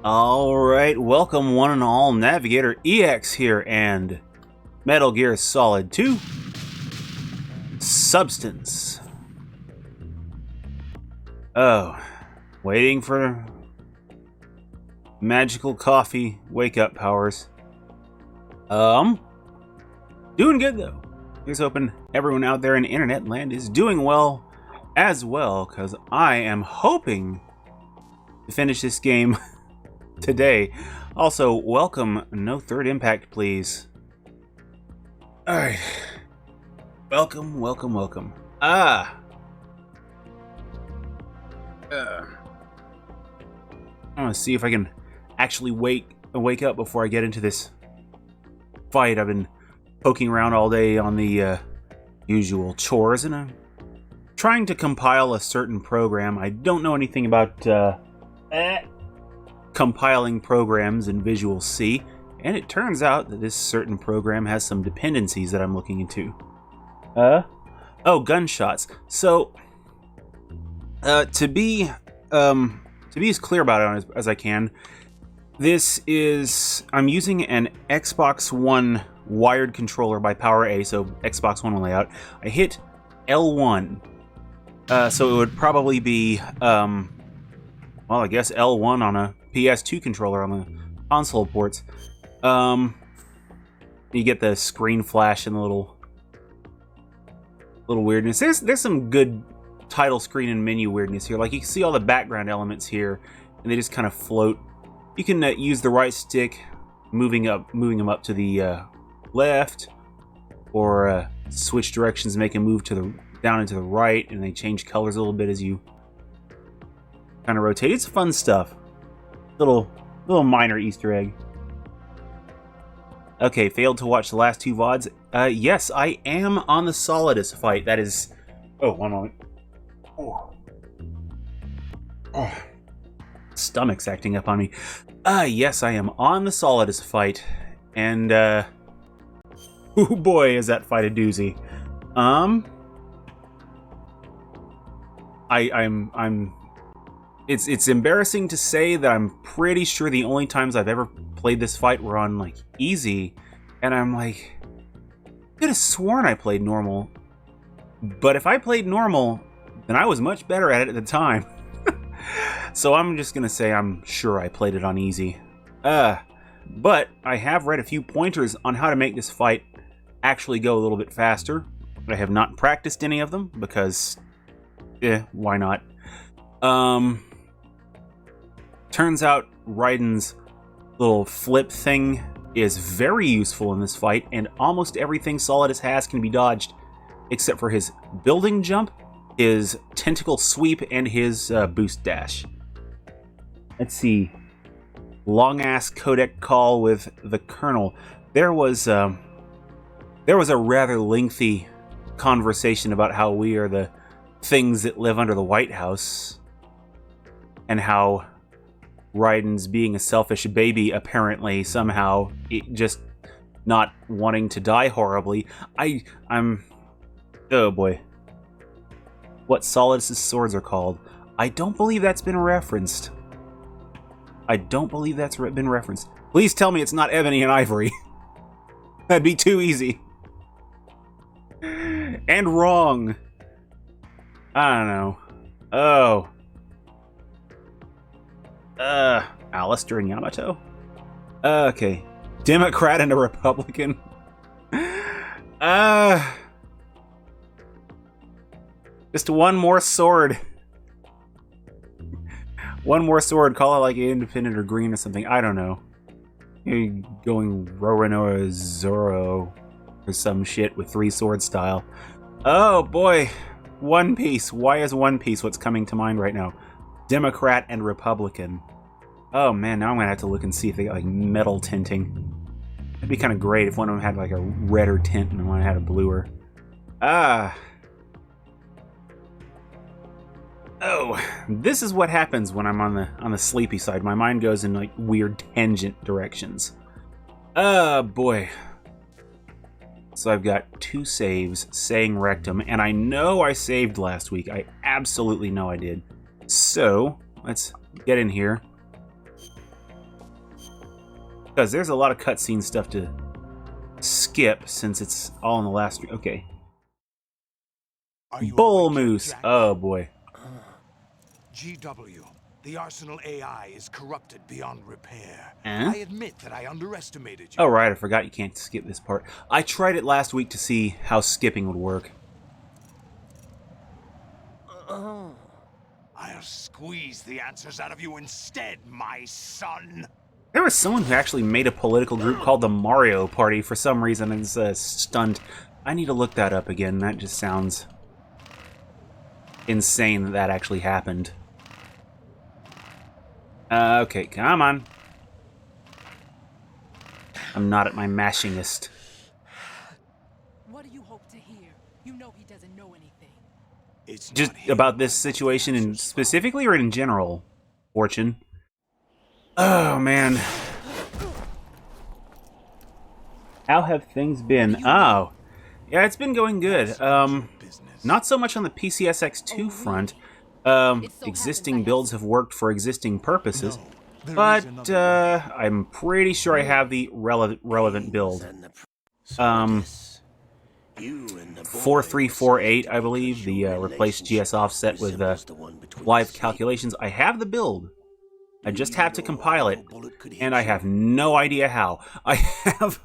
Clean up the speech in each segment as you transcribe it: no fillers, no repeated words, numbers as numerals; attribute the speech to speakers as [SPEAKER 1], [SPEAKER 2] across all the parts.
[SPEAKER 1] Alright, welcome one and all, NavigatorEX here, and Metal Gear Solid 2 Substance. Oh, waiting for magical coffee wake-up powers. Doing good though. Here's hoping everyone out there in internet land is doing well as well, because I am hoping to finish this game today. Also, welcome. No third impact, please. Alright. Welcome. I want to see if I can actually wake up before I get into this fight. I've been poking around all day on the usual chores, and I'm trying to compile a certain program. I don't know anything about compiling programs in Visual C, and it turns out that this certain program has some dependencies that I'm looking into. Oh, gunshots. So, to be as clear about it as I can, I'm using an Xbox One wired controller by Power A, so Xbox One layout. I hit L1, so it would probably be, well, I guess L1 on a PS2 controller on the console ports. You get the screen flash and the little weirdness. There's some good title screen and menu weirdness here. Like, you can see all the background elements here, and they just kind of float. You can use the right stick, moving them up to the left, or switch directions, make them move down and to the right, and they change colors a little bit as you kind of rotate. It's fun stuff. Little minor Easter egg. Okay, failed to watch the last two VODs. Yes, I am on the Solidus fight. That is... Oh, one moment. Oh. Stomach's acting up on me. Yes, I am on the Solidus fight. And, oh boy, is that fight a doozy. It's embarrassing to say that I'm pretty sure the only times I've ever played this fight were on, like, easy. And I'm like, I could have sworn I played normal. But if I played normal, then I was much better at it at the time. So I'm just gonna say I'm sure I played it on easy. But I have read a few pointers on how to make this fight actually go a little bit faster. I have not practiced any of them because, why not? Turns out Raiden's little flip thing is very useful in this fight, and almost everything Solidus has can be dodged, except for his building jump, his tentacle sweep, and his boost dash. Let's see. Long-ass codec call with the Colonel. There was a rather lengthy conversation about how we are the things that live under the White House, and how Raiden's being a selfish baby, apparently, somehow, just not wanting to die horribly. I'm... Oh boy. What Solidus' swords are called. I don't believe that's been referenced. Please tell me it's not ebony and ivory. That'd be too easy. And wrong. I don't know. Oh. Alistair and Yamato? Okay. Democrat and a Republican? Just one more sword. One more sword. Call it like independent or green or something. I don't know. You're going Roronoa Zoro or some shit with 3 sword style. Oh boy. One Piece. Why is One Piece what's coming to mind right now? Democrat and Republican. Oh man, now I'm gonna have to look and see if they got like metal tinting. That'd be kind of great if one of them had like a redder tint and one had a bluer. Oh, this is what happens when I'm on the sleepy side. My mind goes in like weird tangent directions. Oh boy. So I've got 2 saves saying rectum, and I know I saved last week. I absolutely know I did. So let's get in here. Because there's a lot of cutscene stuff to skip since it's all in the last... Okay. Bull Moose. Oh, boy.
[SPEAKER 2] GW, the Arsenal AI is corrupted beyond repair.
[SPEAKER 1] Eh?
[SPEAKER 2] I admit that I underestimated you.
[SPEAKER 1] Oh, right, I forgot you can't skip this part. I tried it last week to see how skipping would work.
[SPEAKER 2] I'll squeeze the answers out of you instead, my son.
[SPEAKER 1] There was someone who actually made a political group called the Mario Party for some reason and is stunned. I need to look that up again. That just sounds insane that that actually happened. Okay, come on. I'm not at my mashingest.
[SPEAKER 3] What do you hope to hear? You know he doesn't know anything.
[SPEAKER 2] It's
[SPEAKER 1] Just
[SPEAKER 2] not him
[SPEAKER 1] about
[SPEAKER 2] who
[SPEAKER 1] this
[SPEAKER 2] has
[SPEAKER 1] situation in
[SPEAKER 2] answers.
[SPEAKER 1] specifically or in general, Fortune? Oh, man. How have things been? Oh. Yeah, it's been going good. Not so much on the PCSX2 front. Existing builds have worked for existing purposes.
[SPEAKER 2] There is
[SPEAKER 1] But
[SPEAKER 2] another way.
[SPEAKER 1] I'm pretty sure I have the relevant build. 4348, I believe, the replace GS offset with live calculations. I have the build. I just have to compile it, and I have no idea how. I have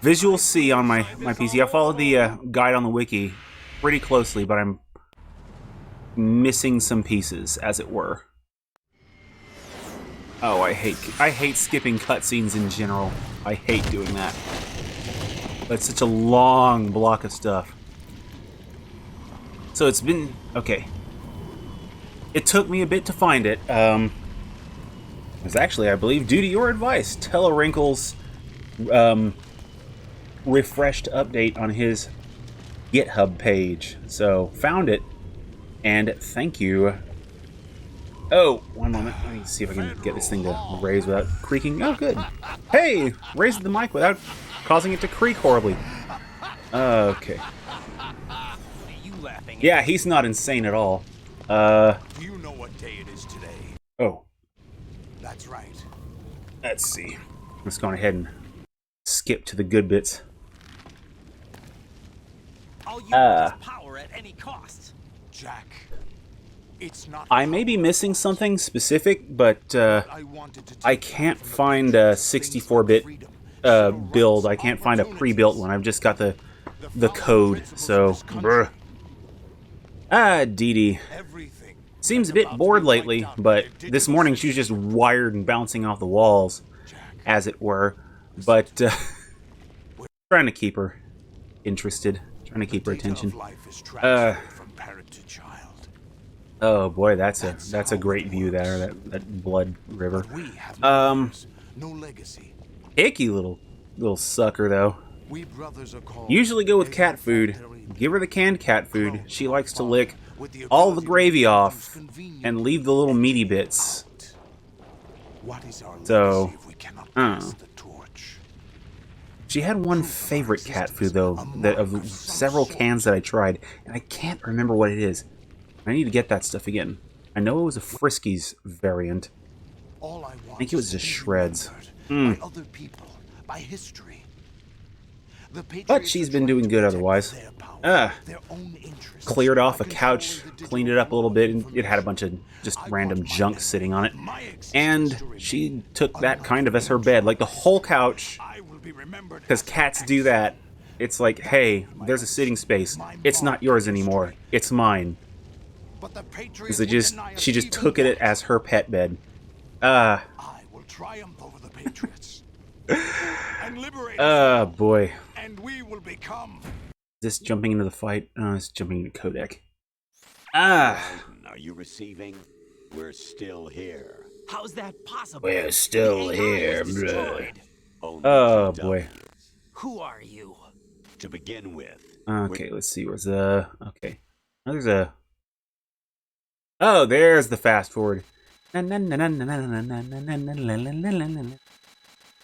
[SPEAKER 1] Visual C on my PC. I followed the guide on the wiki pretty closely, but I'm missing some pieces, as it were. Oh, I hate skipping cutscenes in general. I hate doing that. That's such a long block of stuff. So it's been... okay. It took me a bit to find it. It was actually, I believe, due to your advice. Telewrinkle's refreshed update on his GitHub page. So, found it. And thank you. Oh, one moment. Let me see if I can get this thing to raise without creaking. Oh, good. Hey! Raised the mic without causing it to creak horribly. Okay. Yeah, he's not insane at all.
[SPEAKER 2] Do you know what day it is today?
[SPEAKER 1] Oh.
[SPEAKER 2] That's right.
[SPEAKER 1] Let's see. Let's go ahead and skip to the good bits.
[SPEAKER 4] I'll use this power at any cost.
[SPEAKER 2] Jack, it's not...
[SPEAKER 1] I may be missing something specific, but I can't find a 64-bit build. I can't find a pre-built one. I've just got the code, so... Brr. Dee Dee. Seems a bit bored lately, but this morning she was just wired and bouncing off the walls, as it were. But, trying to keep her interested. Trying to keep her attention. Oh boy, that's a great view there, that blood river. Icky little sucker though. Usually go with cat food. Give her the canned cat food. She likes to lick all the gravy off and leave the little meaty bits. So, she had one favorite cat food though, that of several cans that I tried, and I can't remember what it is. I need to get that stuff again. I know it was a Friskies variant. I think it was just shreds. But she's been doing good otherwise. Cleared off a couch, cleaned it up a little bit, and it had a bunch of just random junk sitting on it. And she took that kind of as her bed, like the whole couch, because cats do that. It's like, hey, there's a sitting space. It's not yours anymore. It's mine. She just took it as her pet bed.
[SPEAKER 2] I will triumph over the Patriots and liberate
[SPEAKER 1] boy.
[SPEAKER 2] and we will become...
[SPEAKER 1] Is this jumping into the fight? Oh, it's jumping into codec.
[SPEAKER 5] Are you receiving? We're still here.
[SPEAKER 4] How's that possible?
[SPEAKER 1] We're still
[SPEAKER 4] The AI
[SPEAKER 1] here,
[SPEAKER 4] was
[SPEAKER 1] bro.
[SPEAKER 4] destroyed.
[SPEAKER 5] Only
[SPEAKER 1] Oh
[SPEAKER 5] GW.
[SPEAKER 1] boy.
[SPEAKER 4] Who are you?
[SPEAKER 5] To begin with.
[SPEAKER 1] Okay, let's see. Where's the... okay. Oh, there's a... oh, there's the fast forward.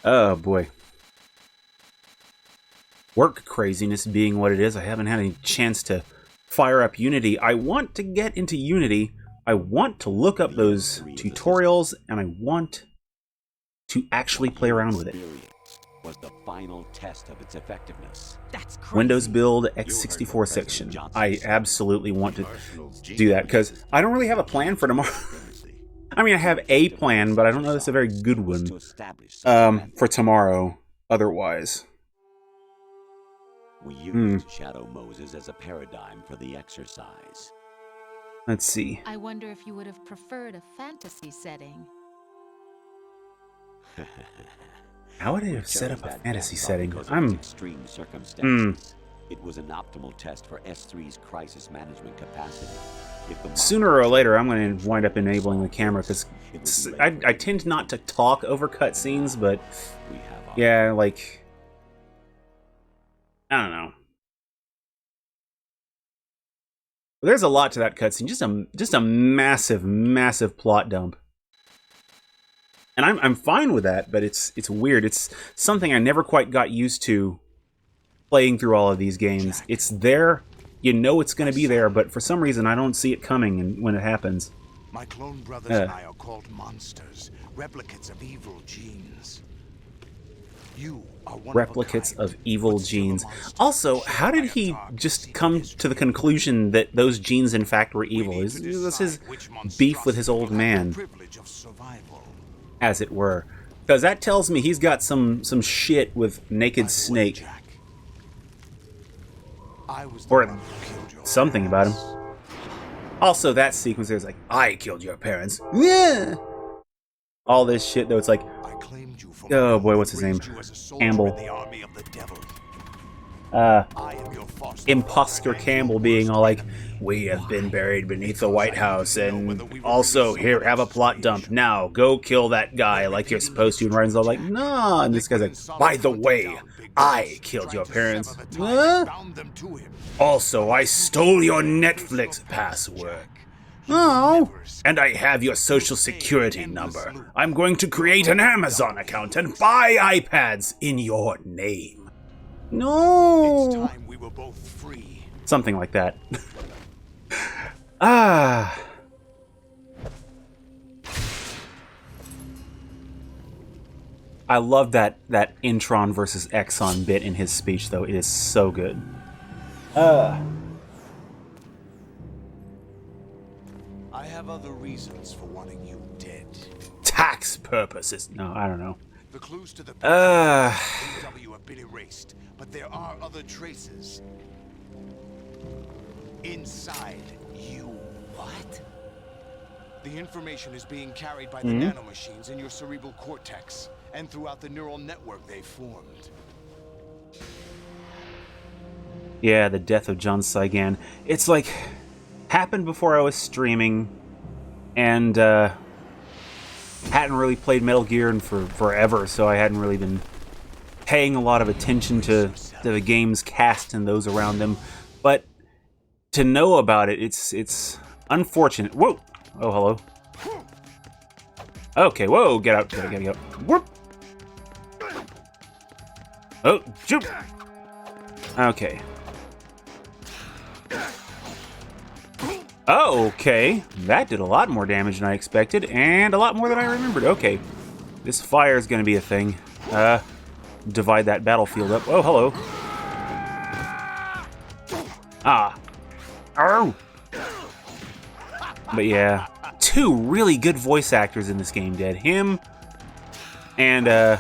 [SPEAKER 1] Oh boy. Work craziness being what it is, I haven't had any chance to fire up Unity. I want to get into Unity. I want to look up those tutorials, and I want to actually play around with it.
[SPEAKER 5] Was the final test of its effectiveness.
[SPEAKER 4] That's crazy.
[SPEAKER 1] Windows Build x64 section. I absolutely want to do that because I don't really have a plan for tomorrow. I mean, I have a plan, but I don't know if it's a very good one for tomorrow otherwise.
[SPEAKER 5] We used Shadow Moses as a paradigm for the exercise.
[SPEAKER 1] Let's see.
[SPEAKER 3] I wonder if you would have preferred a fantasy setting.
[SPEAKER 1] How would I have set up a fantasy setting?
[SPEAKER 5] Extreme circumstances. It was an optimal test for S3's crisis management capacity.
[SPEAKER 1] Sooner or later, I'm going to wind up enabling the camera because I tend not to talk over cutscenes, but yeah, like, I don't know. There's a lot to that cutscene. Just a massive, massive plot dump. And I'm fine with that, but it's weird. It's something I never quite got used to playing through all of these games. It's there, you know it's going to be there, but for some reason I don't see it coming when it happens.
[SPEAKER 2] My clone brothers and I are called monsters, replicates of evil genes. You are one
[SPEAKER 1] Replicates of evil genes. Also, how did he just come to the conclusion that those genes in fact were evil? Is this his beef with his old man, as it were? Because that tells me he's got some shit with Naked Snake. Or something about him. Also, that sequence there's like, I killed your parents. Yeah. All this shit though, it's like, oh boy, what's his name? Campbell. Imposter Campbell being all like, we have been buried beneath the White House, and also, here, have a plot dump. Now, go kill that guy like you're supposed to. And Ryan's all like, nah. And this guy's like, by the way, I killed your parents. Huh? Also, I stole your Netflix password. Oh, and I have your social security number. I'm going to create an Amazon account and buy iPads in your name. No.
[SPEAKER 2] It's time we were both free.
[SPEAKER 1] Something like that. Ah. I love that Intron versus Exxon bit in his speech, though. It is so good.
[SPEAKER 2] I have other reasons for wanting you dead.
[SPEAKER 1] Tax purposes. No, I don't know.
[SPEAKER 2] The clues to the AW have been erased, but there are other traces. Inside you. What? The information is being carried by the nanomachines in your cerebral cortex and throughout the neural network they formed.
[SPEAKER 1] Yeah, the death of John Saigan. It's like, happened before I was streaming, and hadn't really played Metal Gear in forever, so I hadn't really been paying a lot of attention to the game's cast and those around them. But to know about it, it's unfortunate. Whoa! Oh, hello. Okay, whoa, get out, get out. Whoop! Oh, shoot! Okay. Oh, okay. That did a lot more damage than I expected, and a lot more than I remembered. Okay. This fire is going to be a thing. Divide that battlefield up. Oh, hello. Ah. Oh! But yeah. Two really good voice actors in this game, Dead. Him and, oh,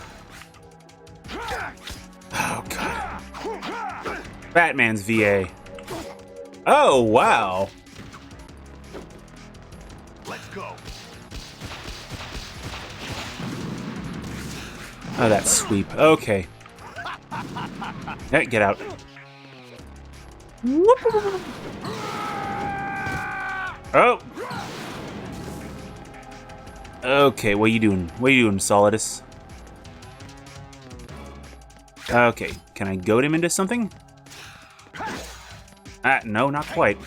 [SPEAKER 1] God. Batman's VA. Oh, wow.
[SPEAKER 2] Let's go.
[SPEAKER 1] Oh, that sweep. Okay. Hey, get out. Oh. Okay, what are you doing? What are you doing, Solidus? Okay, can I goad him into something? No, not quite.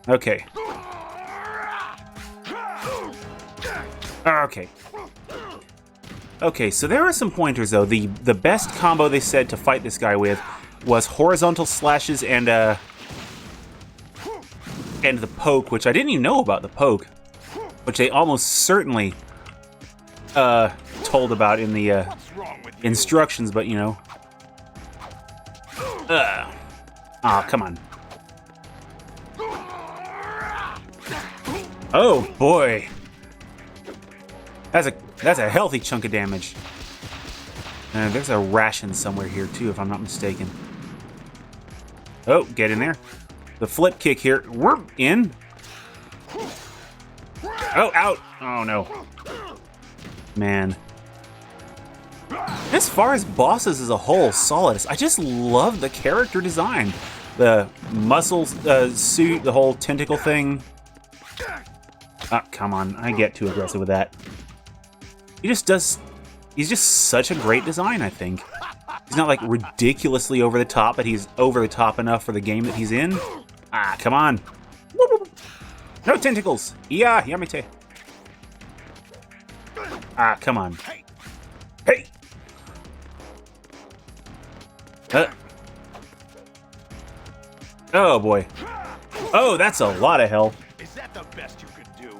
[SPEAKER 1] Okay. Okay. Okay, so there are some pointers, though. The best combo they said to fight this guy with was horizontal slashes and the poke, which I didn't even know about the poke, which they almost certainly told about in the instructions, but you know. Oh, come on. Oh boy. That's a healthy chunk of damage. And there's a ration somewhere here too, if I'm not mistaken. Oh, get in there. The flip kick here. We're in. Oh, out. Oh no. Man. As far as bosses as a whole, Solidus, I just love the character design. The muscle suit, the whole tentacle thing. Oh, come on. I get too aggressive with that. He's just such a great design, I think. He's not like ridiculously over the top, but he's over the top enough for the game that he's in. Ah, come on. No tentacles. Yeah, yamete. Ah, come on. Hey. Oh boy. Oh, that's a lot of health.
[SPEAKER 2] Is that the best you could do?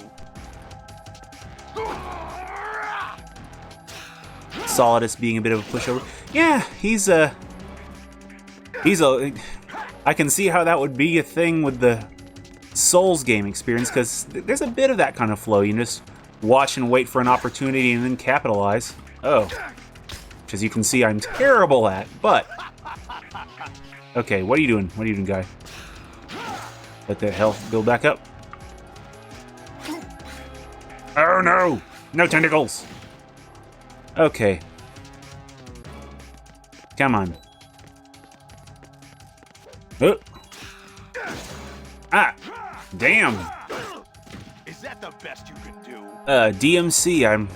[SPEAKER 1] Solidus being a bit of a pushover. Yeah, I can see how that would be a thing with the Souls game experience, because there's a bit of that kind of flow. You just watch and wait for an opportunity and then capitalize. Oh. Which, as you can see, I'm terrible at, but... Okay, what are you doing? What are you doing, guy? Let that health build back up. Oh no! No tentacles! Okay. Come on. Oh. Ah! Damn!
[SPEAKER 2] Is that the best you could do?
[SPEAKER 1] DMC, I'm...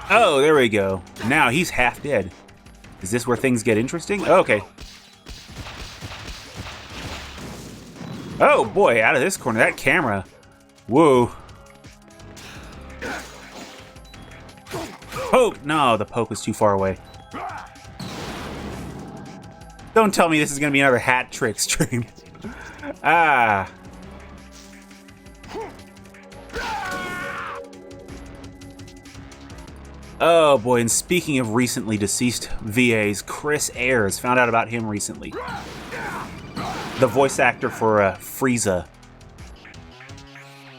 [SPEAKER 1] Oh, there we go. Now he's half dead. Is this where things get interesting? Okay. Oh boy, out of this corner, that camera. Whoa. Poke! No, the poke was too far away. Don't tell me this is gonna be another hat trick stream. Ah. Oh boy, and speaking of recently deceased VAs, Chris Ayres, found out about him recently. The voice actor for Frieza.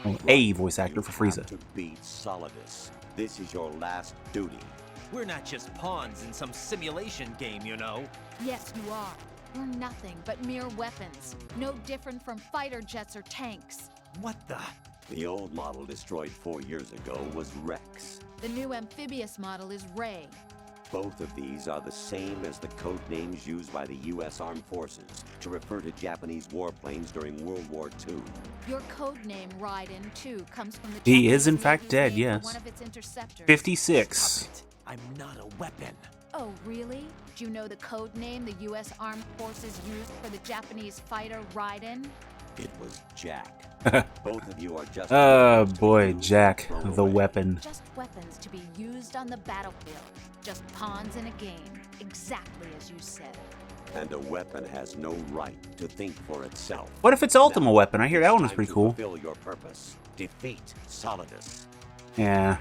[SPEAKER 1] Oh, a voice actor for Frieza.
[SPEAKER 5] To beat Solidus. This is your last duty.
[SPEAKER 4] We're not just pawns in some simulation game, you know.
[SPEAKER 6] Yes, you are. We're nothing but mere weapons. No different from fighter jets or tanks.
[SPEAKER 4] What the?
[SPEAKER 5] The old model destroyed 4 years ago was Rex.
[SPEAKER 6] The new amphibious model is Ray.
[SPEAKER 5] Both of these are the same as the code names used by the U.S. Armed Forces to refer to Japanese warplanes during World War II.
[SPEAKER 6] Your code name, Raiden, too, comes from the
[SPEAKER 1] He is in
[SPEAKER 6] Japanese
[SPEAKER 1] fact
[SPEAKER 6] Navy's
[SPEAKER 1] dead,
[SPEAKER 6] name for
[SPEAKER 1] yes.
[SPEAKER 6] one of its interceptors.
[SPEAKER 1] 56.
[SPEAKER 4] Stop it. I'm not a weapon.
[SPEAKER 6] Oh, really? Do you know the code name the U.S. Armed Forces used for the Japanese fighter Raiden?
[SPEAKER 5] It was Jack. Both of you are just...
[SPEAKER 1] Oh boy,
[SPEAKER 5] to
[SPEAKER 1] Jack,
[SPEAKER 5] throw
[SPEAKER 1] the
[SPEAKER 5] away.
[SPEAKER 1] weapon.
[SPEAKER 6] Just weapons to be used on the battlefield. Just pawns in a game. Exactly as you said.
[SPEAKER 5] And a weapon has no right to think for itself.
[SPEAKER 1] What if it's Ultima Weapon? I hear that one was
[SPEAKER 5] Time
[SPEAKER 1] pretty
[SPEAKER 5] to
[SPEAKER 1] cool.
[SPEAKER 5] fulfill your purpose. Defeat Solidus.
[SPEAKER 1] Yeah,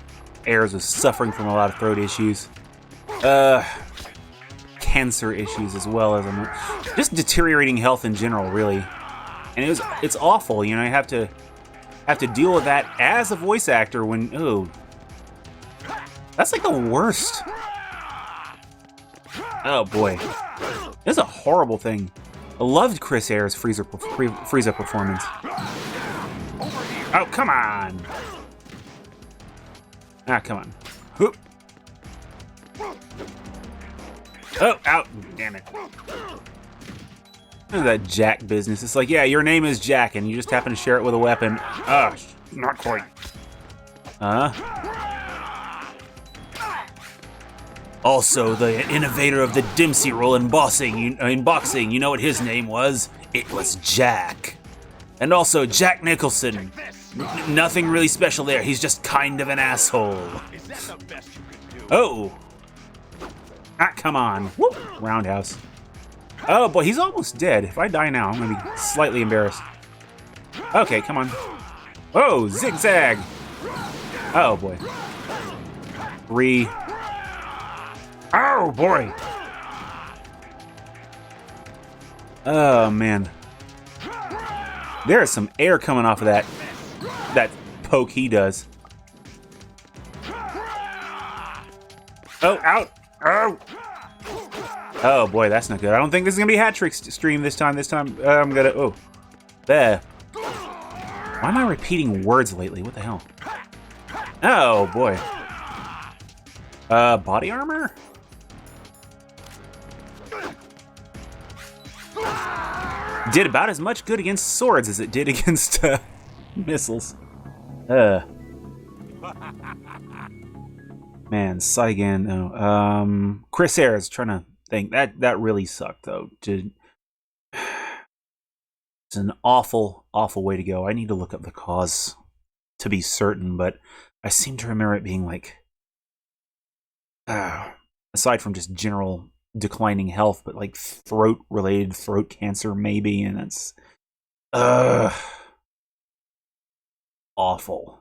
[SPEAKER 1] Ayres was suffering from a lot of throat issues. Cancer issues as well as just deteriorating health in general, really. And it's awful, you know. You have to deal with that as a voice actor when that's like the worst. Oh boy, this is a horrible thing. I loved Chris Ayres' Frieza performance. Oh come on! Ah come on! Whoop. Oh, out! Damn it! Look at that Jack business. It's like, yeah, your name is Jack, and you just happen to share it with a weapon. Not quite. Also, the innovator of the Dempsey roll in boxing, you know what his name was? It was Jack. And also, Jack Nicholson. Nothing really special there. He's just kind of an asshole.
[SPEAKER 2] Is that the best you could do?
[SPEAKER 1] Oh. Ah, come on. Whoop. Roundhouse. Oh boy, he's almost dead. If I die now, I'm gonna be slightly embarrassed. Okay, come on. Oh, zigzag. Oh, boy. 3. Oh, boy. Oh, man. There is some air coming off of that poke he does. Oh, out. Oh. Oh, boy, that's not good. I don't think this is going to be a hat trick stream this time. I'm going to... Oh. There. Why am I repeating words lately? What the hell? Oh, boy. Body armor? Did about as much good against swords as it did against missiles. Man, Saigan, no. Chris Ayres, trying to think. That really sucked, though. It's an awful, awful way to go. I need to look up the cause to be certain, but I seem to remember it being like, aside from just general declining health, but like throat cancer maybe, and it's awful.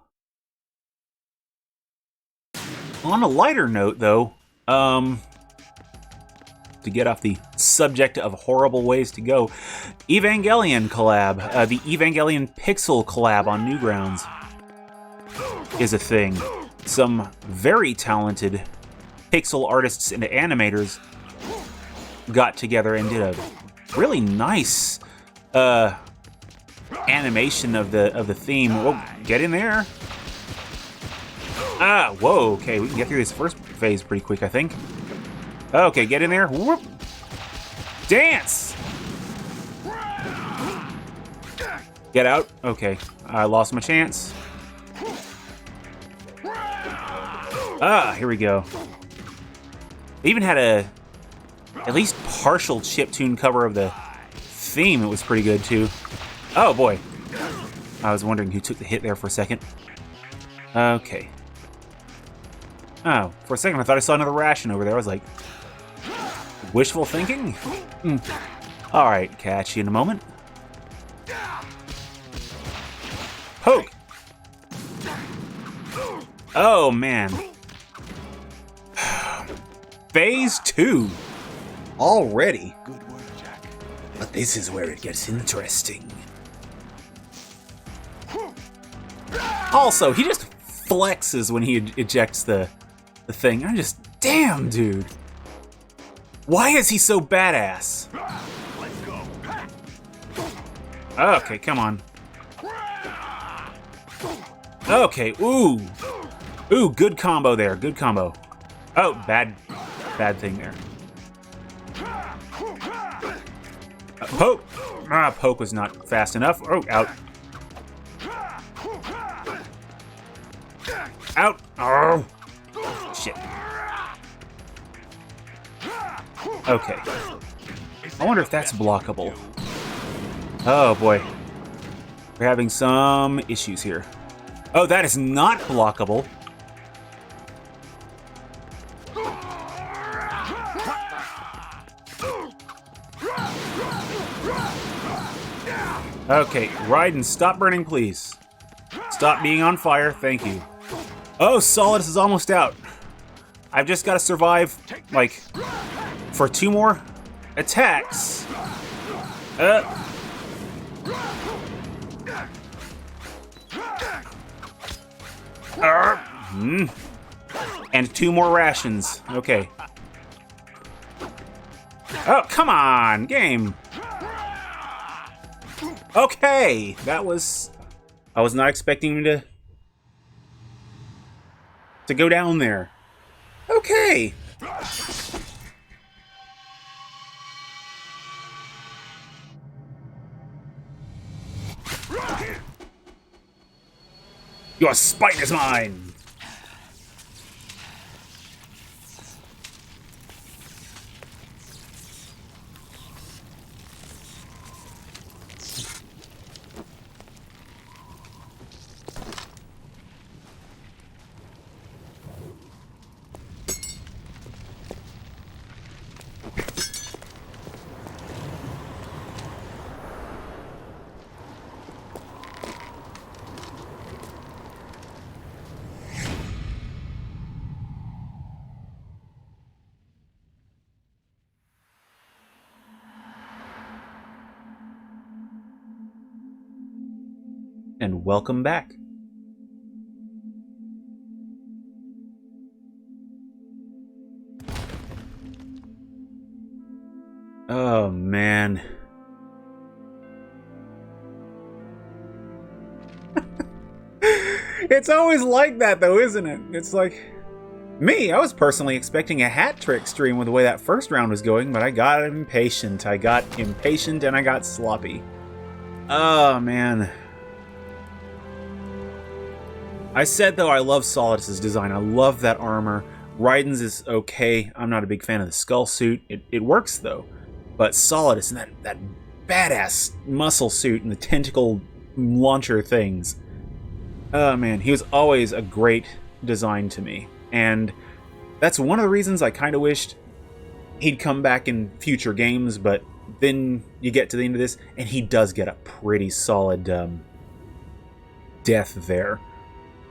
[SPEAKER 1] On a lighter note, though, to get off the subject of horrible ways to go, Evangelion collab, the Evangelion Pixel collab on Newgrounds is a thing. Some very talented pixel artists and animators got together and did a really nice animation of the theme. Whoa, get in there. Ah, whoa, okay, we can get through this first phase pretty quick, I think. Okay, get in there. Whoop. Dance! Get out. Okay, I lost my chance. Ah, here we go. They even had a at least partial chiptune cover of the theme. It was pretty good, too. Oh, boy. I was wondering who took the hit there for a second. Okay. Oh, for a second I thought I saw another ration over there. I was like, wishful thinking? Alright, catch you in a moment. Poke! Oh, man. Phase 2. Already.
[SPEAKER 2] Good work, Jack.
[SPEAKER 1] But this is where it gets interesting. Also, he just flexes when he ejects the thing. I'm just, damn, dude. Why is he so badass?
[SPEAKER 2] Let's go.
[SPEAKER 1] Okay, come on. Okay, ooh. Ooh, good combo there, good combo. Oh, bad thing there. Poke! Ah, poke was not fast enough. Oh, out. Out! Oh! Shit. Okay. I wonder if that's blockable. Oh, boy. We're having some issues here. Oh, that is not blockable. Okay, Raiden, stop burning, please. Stop being on fire, thank you. Oh, Solidus is almost out. I've just got to survive, like, for 2 more attacks. And 2 more rations. Okay. Oh, come on, game. Okay, that was... I was not expecting him to go down there. Okay. Your spite is mine. and welcome back. Oh, man. It's always like that, though, isn't it? It's like... Me, I was personally expecting a hat trick stream with the way that first round was going, but I got impatient. I got impatient and I got sloppy. Oh, man. I said, though, I love Solidus' design. I love that armor. Raiden's is okay. I'm not a big fan of the skull suit. It works, though. But Solidus and that badass muscle suit and the tentacle launcher things. Oh, man. He was always a great design to me. And that's one of the reasons I kind of wished he'd come back in future games, but then you get to the end of this, and he does get a pretty solid death there.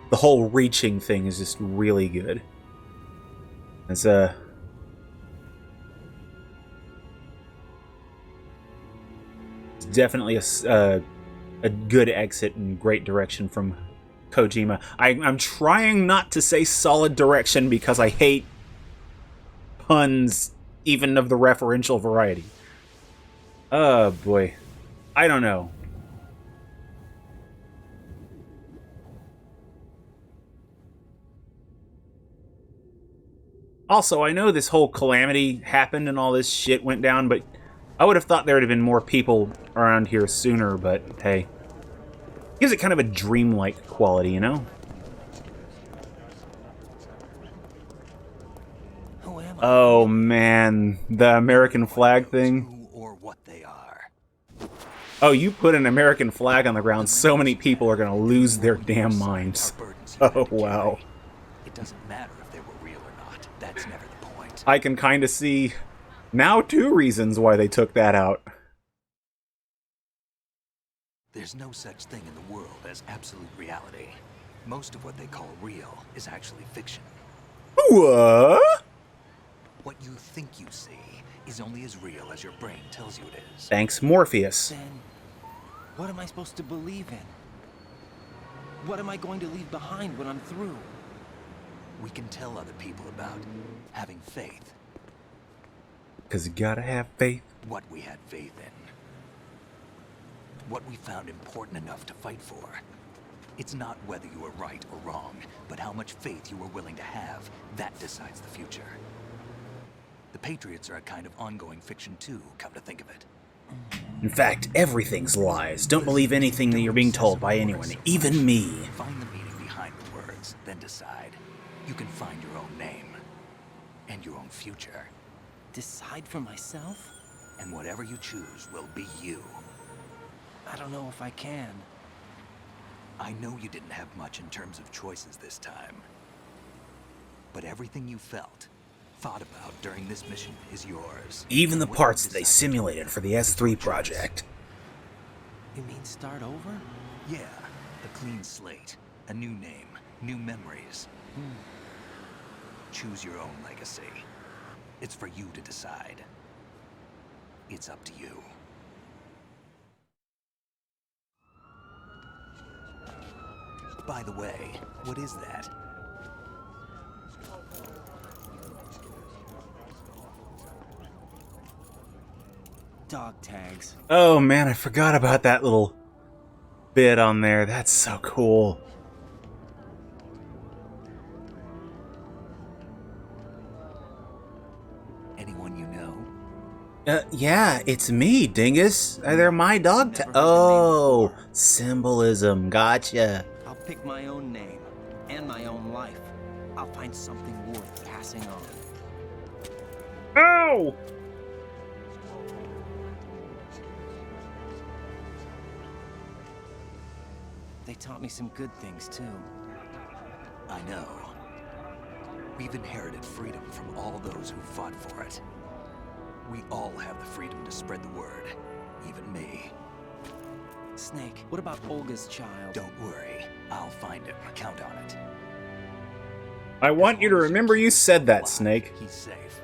[SPEAKER 1] The whole reaching thing is just really good. It's definitely a good exit and great direction from Kojima. I'm trying not to say solid direction because I hate puns, even of the referential variety. Oh boy. I don't know. Also, I know this whole calamity happened and all this shit went down, but I would have thought there would have been more people around here sooner, but hey. Gives it kind of a dreamlike quality, you know?
[SPEAKER 4] Who am I?
[SPEAKER 1] Oh man, the American flag thing.
[SPEAKER 4] Who or what they are.
[SPEAKER 1] Oh, you put an American flag on the ground, so many people are gonna lose their damn minds. Oh wow.
[SPEAKER 4] It doesn't matter if they were real or not. That's never the point.
[SPEAKER 1] I can kind of see now 2 reasons why they took that out.
[SPEAKER 4] There's no such thing in the world as absolute reality. Most of what they call real is actually fiction.
[SPEAKER 1] What?
[SPEAKER 4] What you think you see is only as real as your brain tells you it is.
[SPEAKER 1] Thanks, Morpheus.
[SPEAKER 7] Then, what am I supposed to believe in? What am I going to leave behind when I'm through?
[SPEAKER 4] We can tell other people about having faith.
[SPEAKER 1] 'Cause you gotta have faith.
[SPEAKER 4] What we had faith in. What we found important enough to fight for. It's not whether you were right or wrong, but how much faith you were willing to have. That decides the future. The Patriots are a kind of ongoing fiction too, come to think of it.
[SPEAKER 1] In fact, everything's lies. Don't believe anything that you're being told by anyone, even me.
[SPEAKER 4] Find the meaning behind the words, then decide. You can find your own name. And your own future.
[SPEAKER 7] Decide for myself?
[SPEAKER 4] And whatever you choose will be you.
[SPEAKER 7] I don't know if I can.
[SPEAKER 4] I know you didn't have much in terms of choices this time. But everything you felt, thought about during this mission is yours.
[SPEAKER 1] Even the
[SPEAKER 4] What
[SPEAKER 1] parts
[SPEAKER 4] you
[SPEAKER 1] they
[SPEAKER 4] decide
[SPEAKER 1] simulated for the S3 project.
[SPEAKER 7] You mean start over?
[SPEAKER 4] Yeah, a clean slate, a new name, new memories. Choose your own legacy. It's for you to decide. It's up to you. By the way, what is that?
[SPEAKER 7] Dog tags.
[SPEAKER 1] Oh man, I forgot about that little bit on there. That's so cool.
[SPEAKER 4] Anyone you know?
[SPEAKER 1] Yeah, it's me, dingus. They're my dog tags. Oh, symbolism. Gotcha.
[SPEAKER 7] I'll pick my own name and my own life. I'll find something worth passing on.
[SPEAKER 1] Ow!
[SPEAKER 7] They taught me some good things too.
[SPEAKER 4] I know. We've inherited freedom from all those who fought for it. We all have the freedom to spread the word, even me.
[SPEAKER 7] Snake, what about Olga's child?
[SPEAKER 4] Don't worry, I'll find him. Count on it.
[SPEAKER 1] I want you to remember you said that,
[SPEAKER 4] Alive,
[SPEAKER 1] Snake.
[SPEAKER 4] He's safe.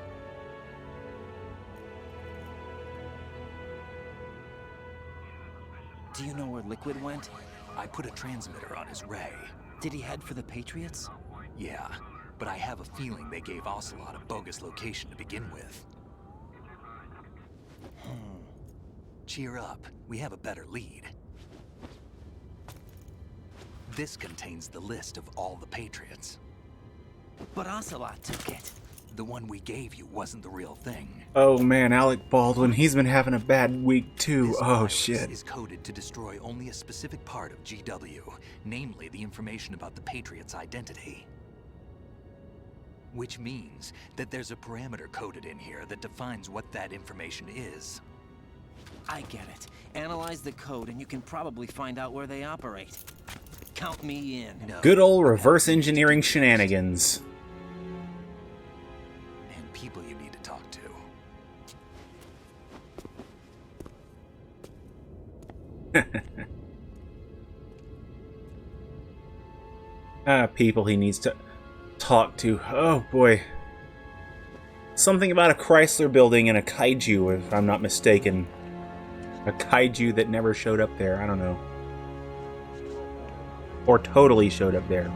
[SPEAKER 7] Do you know where Liquid went?
[SPEAKER 4] I put a transmitter on his ray.
[SPEAKER 7] Did he head for the Patriots?
[SPEAKER 4] Yeah, but I have a feeling they gave Ocelot a bogus location to begin with. Cheer up, we have a better lead. This contains the list of all the Patriots.
[SPEAKER 7] But Ocelot took it.
[SPEAKER 4] The one we gave you wasn't the real thing.
[SPEAKER 1] Oh man, Alec Baldwin, he's been having a bad week too.
[SPEAKER 4] This
[SPEAKER 1] Oh
[SPEAKER 4] virus
[SPEAKER 1] shit.
[SPEAKER 4] is coded to destroy only a specific part of GW, namely the information about the Patriot's identity. Which means that there's a parameter coded in here that defines what that information is.
[SPEAKER 7] I get it. Analyze the code and you can probably find out where they operate. Count me in.
[SPEAKER 4] No,
[SPEAKER 1] Good old reverse engineering shenanigans.
[SPEAKER 4] and people you need to talk to.
[SPEAKER 1] People he needs to talk to. Oh boy. Something about a Chrysler building and a kaiju, if I'm not mistaken. A kaiju that never showed up there. I don't know. Or totally showed up there.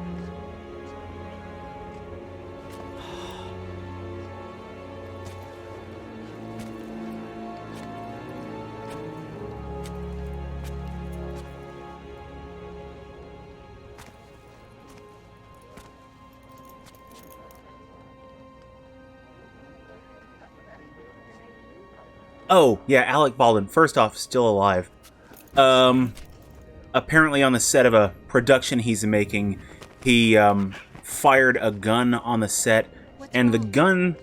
[SPEAKER 1] Oh, yeah, Alec Baldwin. First off, still alive. Apparently on the set of a production he's making, he fired a gun on the set, and the gun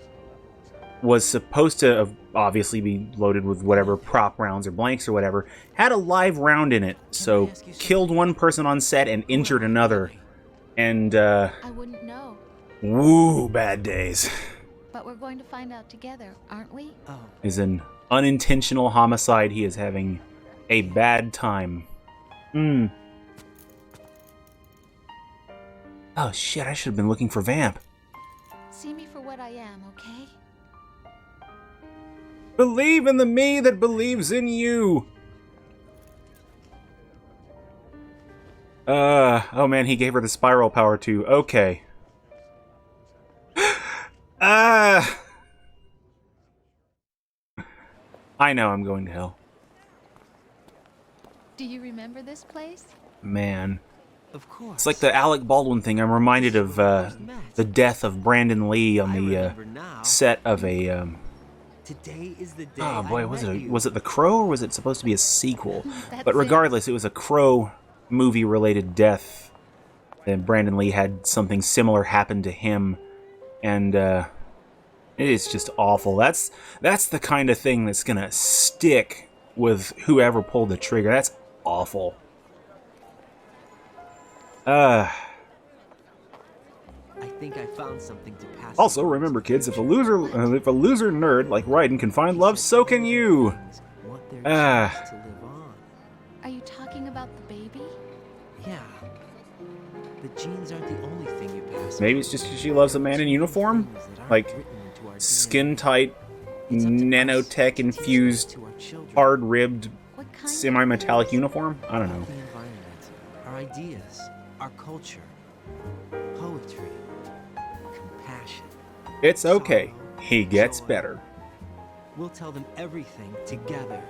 [SPEAKER 1] was supposed to have obviously be loaded with whatever prop rounds or blanks or whatever, had a live round in it, so killed one person on set and injured another. And,
[SPEAKER 6] I wouldn't know.
[SPEAKER 1] woo, bad days.
[SPEAKER 6] But we're going to find out together, aren't we?
[SPEAKER 7] Oh,
[SPEAKER 1] Is an unintentional homicide. He is having a bad time. Oh shit, I should have been looking for Vamp.
[SPEAKER 6] See me for what I am, okay?
[SPEAKER 1] Believe in the me that believes in you. Oh man, he gave her the spiral power too. Okay. I know I'm going to hell.
[SPEAKER 6] Do you remember this place?
[SPEAKER 1] Man.
[SPEAKER 7] of course.
[SPEAKER 1] It's like the Alec Baldwin thing. I'm reminded of the death of Brandon Lee on
[SPEAKER 7] I
[SPEAKER 1] the
[SPEAKER 7] remember now.
[SPEAKER 1] set of a...
[SPEAKER 7] Today is the day.
[SPEAKER 1] Oh boy,
[SPEAKER 7] I
[SPEAKER 1] was
[SPEAKER 7] met
[SPEAKER 1] it
[SPEAKER 7] you.
[SPEAKER 1] was it The Crow or was it supposed to be a sequel?
[SPEAKER 6] That's
[SPEAKER 1] But regardless, it was a Crow movie-related death. And Brandon Lee had something similar happen to him, and it is just awful. That's the kind of thing that's gonna stick with whoever pulled the trigger. That's awful.
[SPEAKER 7] I think I found something to pass.
[SPEAKER 1] Also, remember, kids, if a loser nerd like Raiden can find love, so can you.
[SPEAKER 7] Want their
[SPEAKER 1] Ah.
[SPEAKER 7] chance to live on.
[SPEAKER 6] Are you talking about the baby?
[SPEAKER 7] Yeah. The genes aren't the only thing you pass.
[SPEAKER 1] Maybe it's just 'cause she loves a man in uniform,
[SPEAKER 7] Things that aren't
[SPEAKER 1] like
[SPEAKER 7] written into our DNA.
[SPEAKER 1] skin-tight,
[SPEAKER 7] It's up to us
[SPEAKER 1] nanotech-infused,
[SPEAKER 7] to our children.
[SPEAKER 1] hard-ribbed,
[SPEAKER 6] What kind
[SPEAKER 1] semi-metallic uniform. I don't know.
[SPEAKER 7] The environment, our ideas, our culture, poetry, compassion.
[SPEAKER 1] It's okay. He gets better.
[SPEAKER 7] We'll tell them everything together.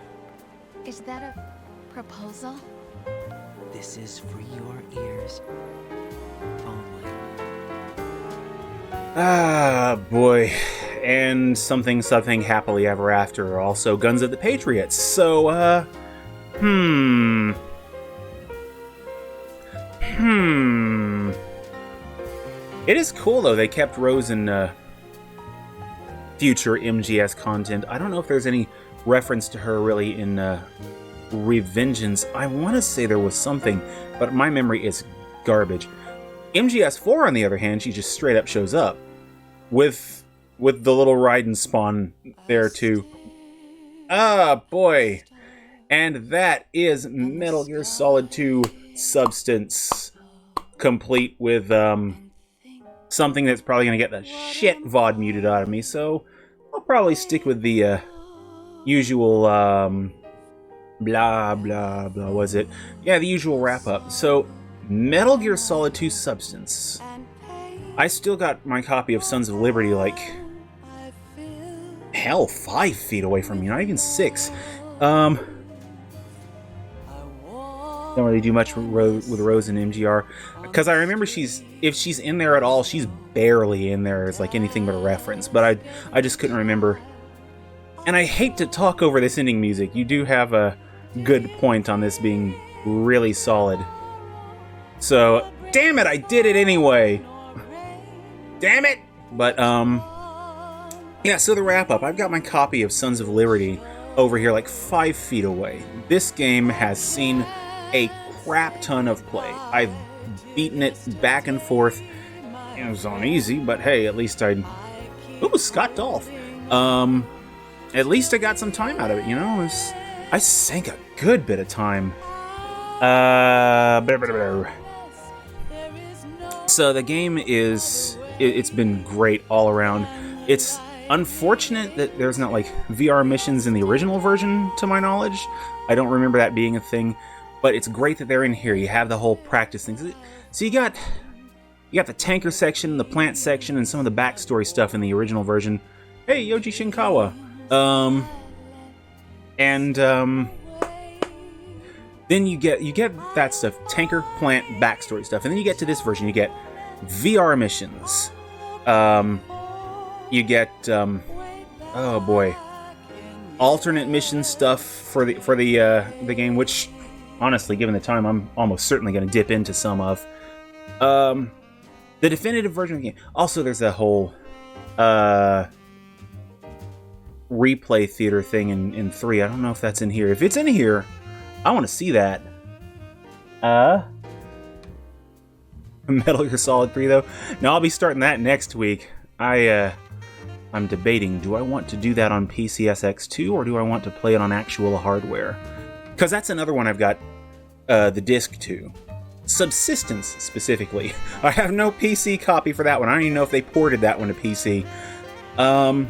[SPEAKER 6] Is that a proposal?
[SPEAKER 7] This is for your ears only.
[SPEAKER 1] Ah, boy. And something happily ever after. Also, Guns of the Patriots. So, It is cool, though. They kept Rose in, future MGS content. I don't know if there's any reference to her, really, in, Revengeance. I want to say there was something, but my memory is garbage. MGS4, on the other hand, she just straight up shows up. With the little Raiden spawn there, too. Ah, boy. And that is Metal Gear Solid 2 Substance. Complete with, something that's probably going to get the shit VOD muted out of me, so I'll probably stick with the, usual, blah, blah, blah, was it? Yeah, the usual wrap-up. So, Metal Gear Solid 2 Substance. I still got my copy of Sons of Liberty, like, hell, 5 feet away from me, not even 6. Don't really do much with Rose and MGR, because I remember if she's in there at all, she's barely in there as like anything but a reference, but I just couldn't remember. And I hate to talk over this ending music. You do have a good point on this being really solid. So, damn it, I did it anyway. Damn it! But, yeah, so the wrap-up. I've got my copy of Sons of Liberty over here like 5 feet away. This game has seen a crap ton of play. I've beaten it back and forth. It was on easy, but hey, at least Ooh, Scott Dolph. At least I got some time out of it, you know? I sank a good bit of time. So the game it's been great all around. It's unfortunate that there's not like VR missions in the original version, to my knowledge. I don't remember that being a thing, but it's great that they're in here. You have the whole practice things. So you got the tanker section, the plant section, and some of the backstory stuff in the original version. Hey, Yoji Shinkawa. Then you get that stuff, tanker, plant, backstory stuff, and then you get to this version. You get VR missions. You get oh boy, alternate mission stuff for the game, which honestly, given the time, I'm almost certainly going to dip into some of. The definitive version of the game. Also, there's a whole replay theater thing in 3. I don't know if that's in here. If it's in here, I want to see that. Metal Gear Solid 3, though. Now, I'll be starting that next week. I'm debating, do I want to do that on PCSX2, or do I want to play it on actual hardware? Because that's another one I've got the disc to. Subsistence, specifically. I have no PC copy for that one. I don't even know if they ported that one to PC. And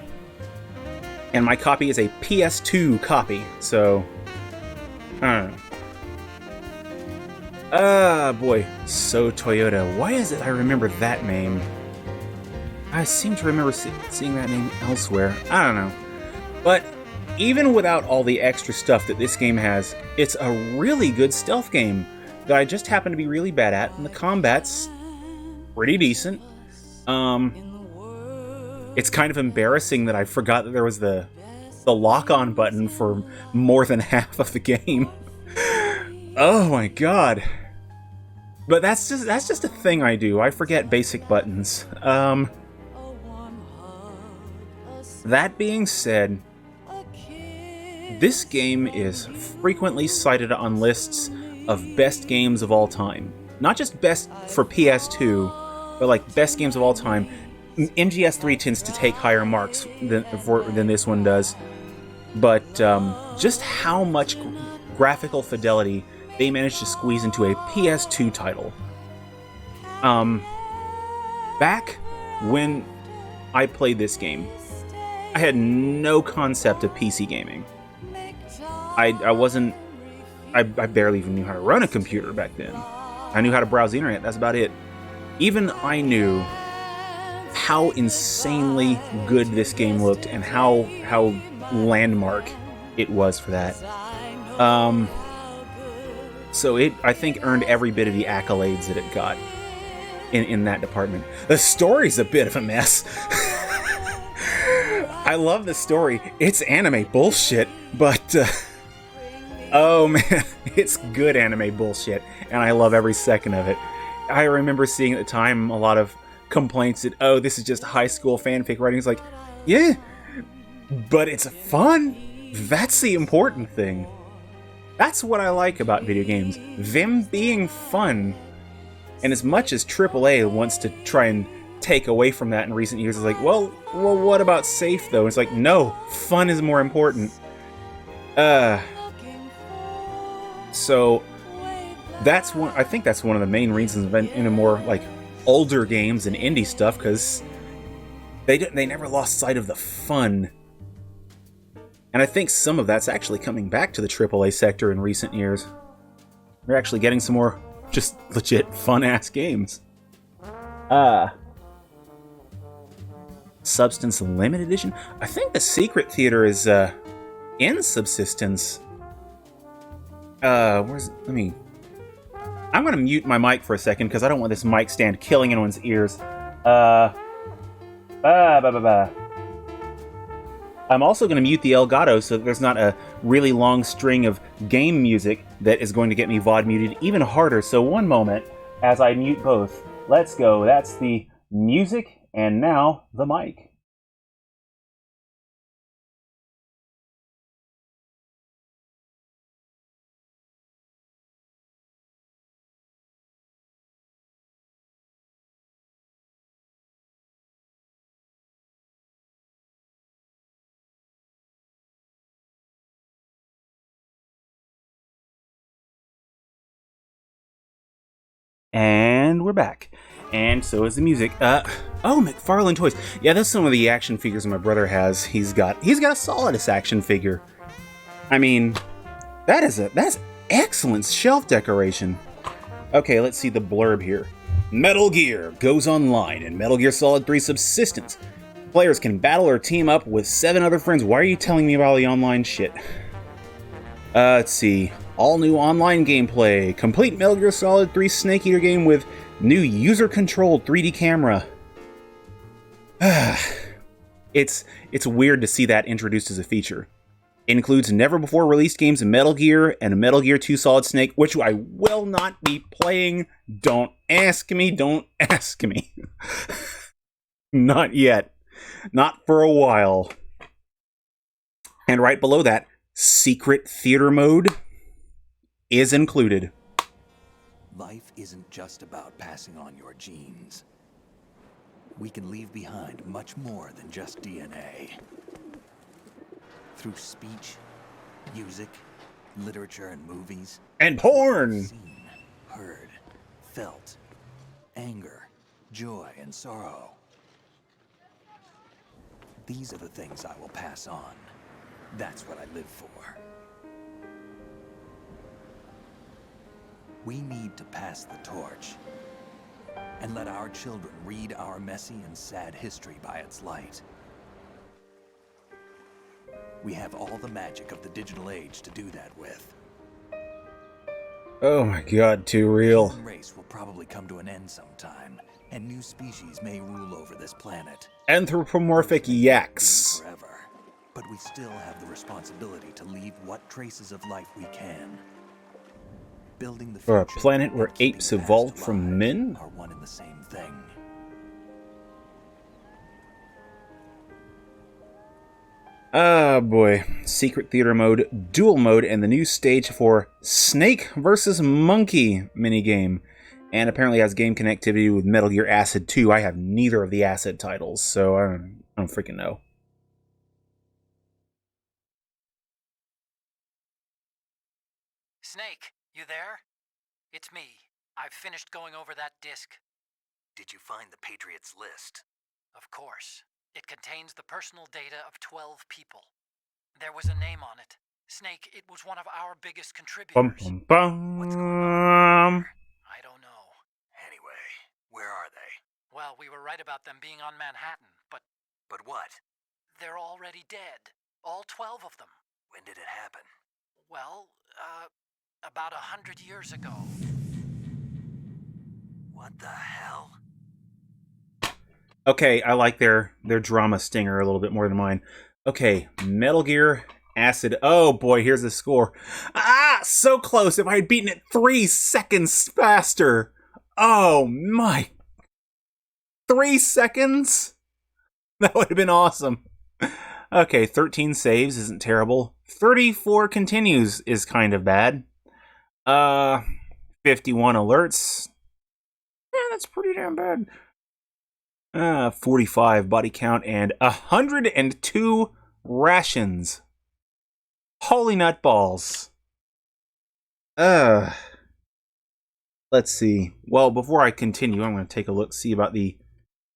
[SPEAKER 1] my copy is a PS2 copy, so I don't know. Boy. So Toyota. Why is it I remember that name? I seem to remember seeing that name elsewhere. I don't know. But even without all the extra stuff that this game has, it's a really good stealth game that I just happen to be really bad at, and the combat's pretty decent. It's kind of embarrassing that I forgot that there was the lock-on button for more than half of the game. Oh my god. But that's just a thing I do. I forget basic buttons. That being said, this game is frequently cited on lists of best games of all time. Not just best for PS2, but like best games of all time. MGS3 tends to take higher marks than this one does. But just how much graphical fidelity they managed to squeeze into a PS2 title. Back when I played this game, I had no concept of PC gaming. I barely even knew how to run a computer back then. I knew how to browse the internet, that's about it. Even I knew how insanely good this game looked and how landmark it was for that. So it, I think, earned every bit of the accolades that it got in that department. The story's a bit of a mess. I love the story. It's anime bullshit, but oh man, it's good anime bullshit, and I love every second of it. I remember seeing at the time a lot of complaints that, oh, this is just high school fanfic writing. It's like, yeah, but it's fun. That's the important thing. That's what I like about video games. Them being fun. And as much as AAA wants to try and take away from that in recent years, it's like, well, what about safe, though? It's like, no, fun is more important. So, that's one. I think that's one of the main reasons in a more, like, older games and indie stuff, because they never lost sight of the fun. And I think some of that's actually coming back to the AAA sector in recent years. We're actually getting some more just legit fun-ass games. Substance Limited Edition? I think the Secret Theater is, in Subsistence. Where's... Let me... I'm gonna mute my mic for a second, because I don't want this mic stand killing anyone's ears. I'm also going to mute the Elgato so that there's not a really long string of game music that is going to get me VOD muted even harder. So one moment as I mute both. Let's go. That's the music, and now the mic. And we're back. And so is the music. Oh, McFarlane Toys. Yeah, that's some of the action figures my brother has. He's got a Solidus action figure. I mean, that's excellent shelf decoration. Okay, let's see the blurb here. Metal Gear goes online in Metal Gear Solid 3 Subsistence. Players can battle or team up with 7 other friends. Why are you telling me about all the online shit? Let's see. All new online gameplay. Complete Metal Gear Solid 3 Snake Eater game with new user-controlled 3D camera. It's weird to see that introduced as a feature. It includes never-before-released games of Metal Gear and a Metal Gear 2 Solid Snake, which I will not be playing. Don't ask me. Don't ask me. Not yet. Not for a while. And right below that, Secret Theater mode is included.
[SPEAKER 4] Life isn't just about passing on your genes. We can leave behind much more than just DNA. Through speech, music, literature, and movies.
[SPEAKER 1] And porn!
[SPEAKER 4] Seen, heard, felt, anger, joy, and sorrow. These are the things I will pass on. That's what I live for. We need to pass the torch and let our children read our messy and sad history by its light. We have all the magic of the digital age to do that with.
[SPEAKER 1] Oh my god, too real.
[SPEAKER 4] The human race will probably come to an end sometime, and new species may rule over this planet.
[SPEAKER 1] Anthropomorphic yaks.
[SPEAKER 4] Forever. But we still have the responsibility to leave what traces of life we can. Building the
[SPEAKER 1] For a
[SPEAKER 4] future
[SPEAKER 1] planet where
[SPEAKER 4] and keeping
[SPEAKER 1] apes
[SPEAKER 4] the past
[SPEAKER 1] evolved from
[SPEAKER 4] alive
[SPEAKER 1] men?
[SPEAKER 4] are one and the same thing.
[SPEAKER 1] Ah, boy. Secret Theater mode, dual mode, and the new stage for Snake vs. Monkey minigame. And apparently has game connectivity with Metal Gear Acid 2. I have neither of the Acid titles, so I don't freaking know.
[SPEAKER 8] Snake, you there? It's me. I've finished going over that disc.
[SPEAKER 4] Did you find the Patriots list?
[SPEAKER 8] Of course. It contains the personal data of 12 people. There was a name on it. Snake, it was one of our biggest contributors.
[SPEAKER 1] Bum, bum,
[SPEAKER 8] What's going on?
[SPEAKER 1] bum.
[SPEAKER 8] I don't know.
[SPEAKER 4] Anyway, where are they?
[SPEAKER 8] Well, we were right about them being on Manhattan, but
[SPEAKER 4] But what?
[SPEAKER 8] they're already dead. All 12 of them.
[SPEAKER 4] When did it happen?
[SPEAKER 8] Well, about 100 years ago.
[SPEAKER 4] What the hell?
[SPEAKER 1] Okay, I like their drama stinger a little bit more than mine. Okay, Metal Gear Acid. Oh boy, here's the score. Ah, so close. If I had beaten it 3 seconds faster. Oh my. 3 seconds? That would have been awesome. Okay, 13 saves isn't terrible. 34 continues is kind of bad. 51 alerts. Yeah, that's pretty damn bad. 45 body count and 102 rations. Holy nutballs. Let's see. Well, before I continue, I'm going to take a look, see about the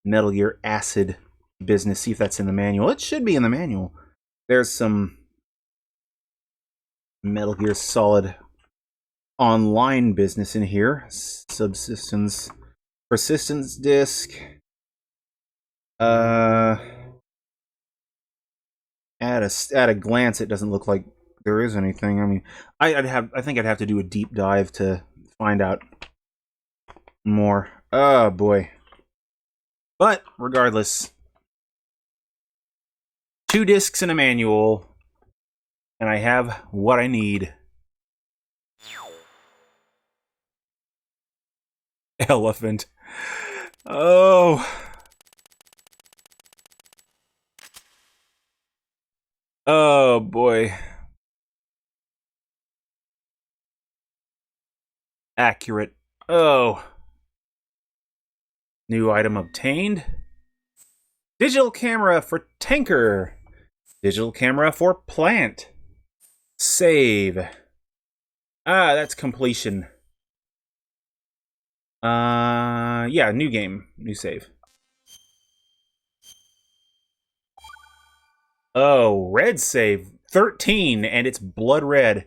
[SPEAKER 1] Metal Gear Acid business, see if that's in the manual. It should be in the manual. There's some Metal Gear Solid Online business in here. Subsistence, persistence disk. At a glance, it doesn't look like there is anything. I mean, I think I'd have to do a deep dive to find out more. Oh boy. But regardless, 2 discs and a manual, and I have what I need. Elephant. Oh. Oh boy. Accurate. Oh. New item obtained. Digital camera for tanker. Digital camera for plant. Save. Ah, that's completion. Yeah, new game. New save. Oh, red save. 13, and it's blood red.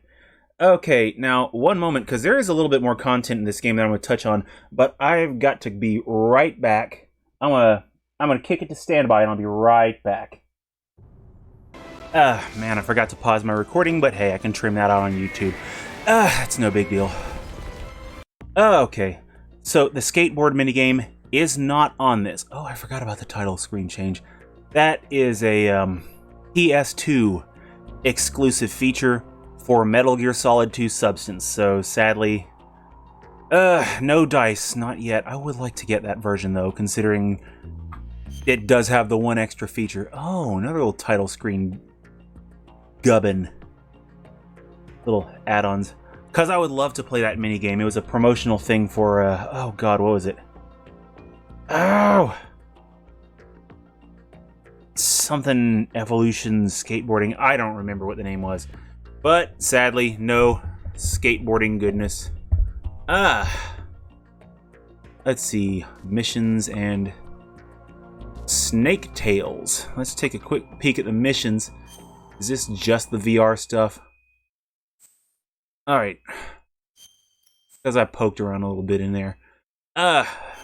[SPEAKER 1] Okay, now, one moment, because there is a little bit more content in this game that I'm going to touch on, but I've got to be right back. I'm gonna kick it to standby, and I'll be right back. Man, I forgot to pause my recording, but hey, I can trim that out on YouTube. It's no big deal. Okay, so the skateboard minigame is not on this. Oh, I forgot about the title screen change. That is a PS2 exclusive feature for Metal Gear Solid 2 Substance, so sadly, no dice, not yet. I would like to get that version though, considering it does have the one extra feature. Oh, another little title screen gubbin. Little add-ons. Because I would love to play that minigame. It was a promotional thing for, oh god, what was it? Oh! Something Evolution Skateboarding. I don't remember what the name was. But, sadly, no skateboarding goodness. Let's see. Missions and Snake Tales. Let's take a quick peek at the missions. Is this just the VR stuff? Alright. Because I poked around a little bit in there.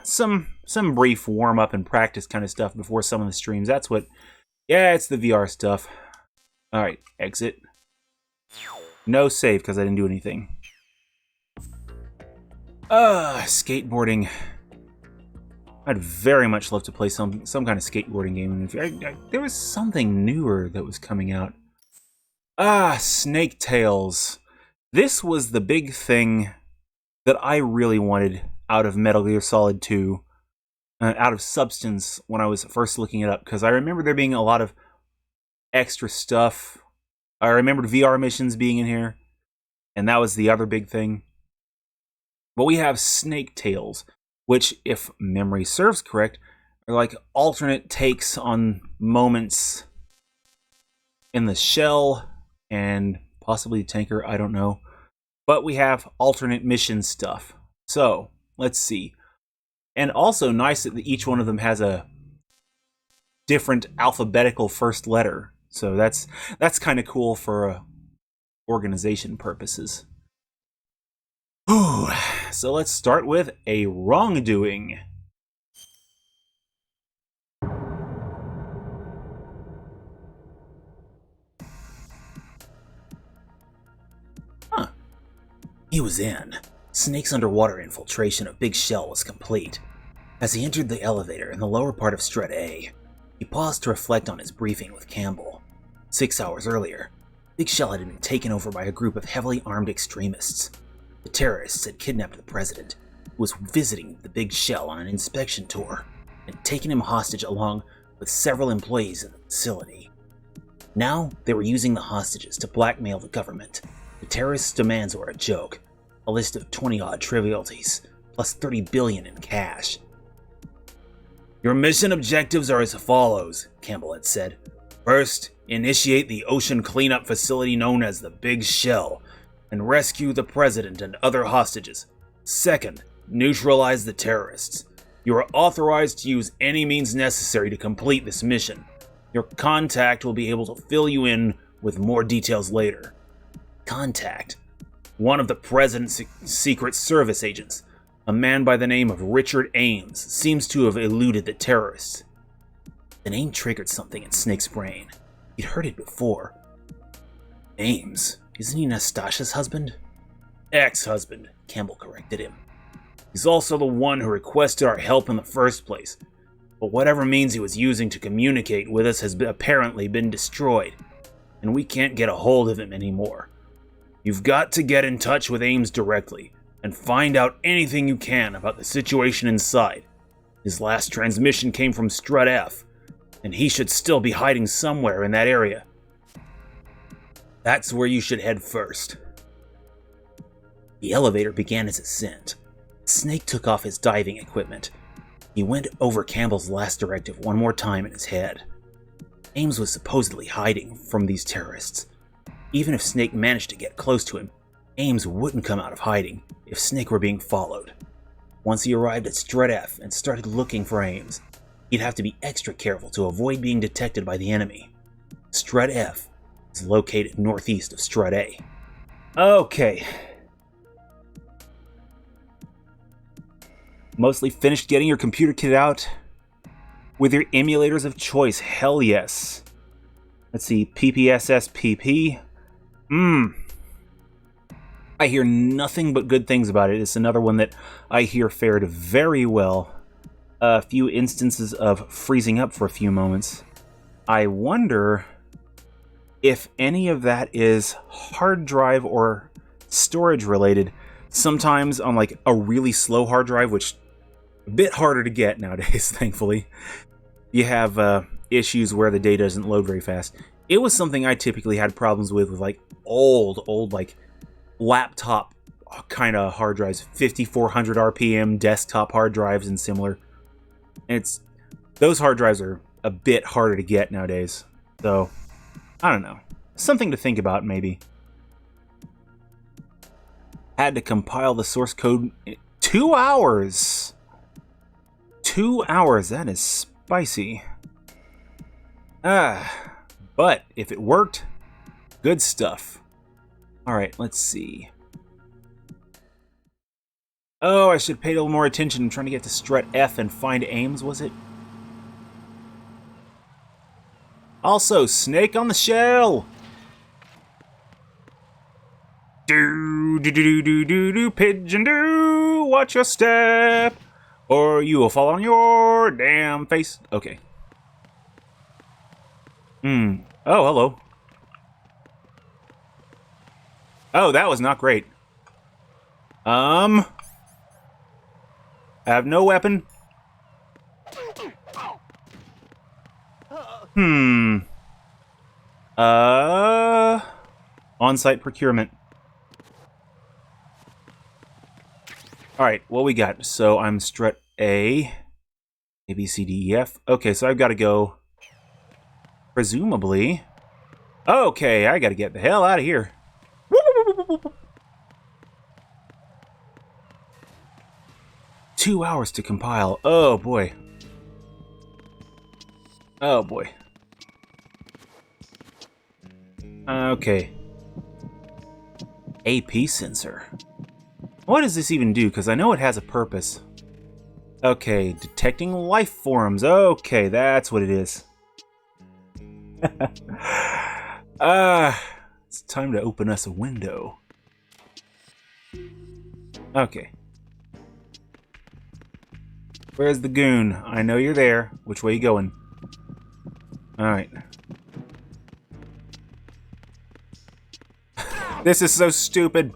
[SPEAKER 1] Some brief warm-up and practice kind of stuff before some of the streams. That's what... Yeah, it's the VR stuff. Alright, exit. No save because I didn't do anything. Skateboarding. I'd very much love to play some kind of skateboarding game. There was something newer that was coming out. Snake Tales. This was the big thing that I really wanted out of Metal Gear Solid 2. Out of Substance when I was first looking it up. Because I remember there being a lot of extra stuff. I remembered VR missions being in here. And that was the other big thing. But we have Snake Tales, which, if memory serves correct, are like alternate takes on moments in the shell and possibly tanker, I don't know. But we have alternate mission stuff. So, let's see. And also nice that each one of them has a different alphabetical first letter. So that's kind of cool for organization purposes. Ooh, so let's start with a wrongdoing. Huh. He was in. Snake's underwater infiltration of Big Shell was complete. As he entered the elevator in the lower part of Strut A, he paused to reflect on his briefing with Campbell. 6 hours earlier, Big Shell had been taken over by a group of heavily armed extremists. The terrorists had kidnapped the president, who was visiting the Big Shell on an inspection tour, and taken him hostage along with several employees of the facility. Now, they were using the hostages to blackmail the government. The terrorists' demands were a joke, a list of 20-odd trivialities, plus $30 billion in cash. Your mission objectives are as follows, Campbell had said. First, initiate the ocean cleanup facility known as the Big Shell, and rescue the president and other hostages. Second, neutralize the terrorists. You are authorized to use any means necessary to complete this mission. Your contact will be able to fill you in with more details later. contact. One of the President's Secret Service agents, a man by the name of Richard Ames, seems to have eluded the terrorists. The name triggered something in Snake's brain. He'd heard it before. Ames? Isn't he Nastasha's husband? Ex-husband, Campbell corrected him. He's also the one who requested our help in the first place. But whatever means he was using to communicate with us has apparently been destroyed, and we can't get a hold of him anymore. You've got to get in touch with Ames directly, and find out anything you can about the situation inside. His last transmission came from Strut F, and he should still be hiding somewhere in that area. That's where you should head first. The elevator began its ascent. Snake took off his diving equipment. He went over Campbell's last directive one more time in his head. Ames was supposedly hiding from these terrorists. Even if Snake managed to get close to him, Ames wouldn't come out of hiding if Snake were being followed. Once he arrived at Strut F and started looking for Ames, he'd have to be extra careful to avoid being detected by the enemy. Strut F is located northeast of Strut A. Okay. Mostly finished getting your computer kit out? With your emulators of choice, hell yes. Let's see, PPSSPP. I hear nothing but good things about it. It's another one that I hear fared very well. A few instances of freezing up for a few moments. I wonder if any of that is hard drive or storage related. Sometimes on like a really slow hard drive, which a bit harder to get nowadays, thankfully, you have issues where the data doesn't load very fast. It was something I typically had problems with like old like laptop kind of hard drives, 5400 RPM desktop hard drives and similar. And those hard drives are a bit harder to get nowadays. So, I don't know. Something to think about, maybe. Had to compile the source code in 2 hours. 2 hours, that is spicy. But if it worked, good stuff. Alright, let's see. Oh, I should pay a little more attention. I'm trying to get to Strut F and find Ames, was it? Also, Snake on the shell! Do, pigeon do, watch your step, or you will fall on your damn face. Okay. Oh, hello. Oh, that was not great. I have no weapon. On-site procurement. Alright, what we got? So I'm Strut A. A, B, C, D, E, F. Okay, so I've got to go... Presumably... Okay, I gotta get the hell out of here. 2 hours to compile. Oh, boy. Oh, boy. Okay. AP sensor. What does this even do? Because I know it has a purpose. Okay, detecting life forms. Okay, that's what it is. It's time to open us a window. Okay. Where's the goon? I know you're there. Which way you going? Alright. This is so stupid.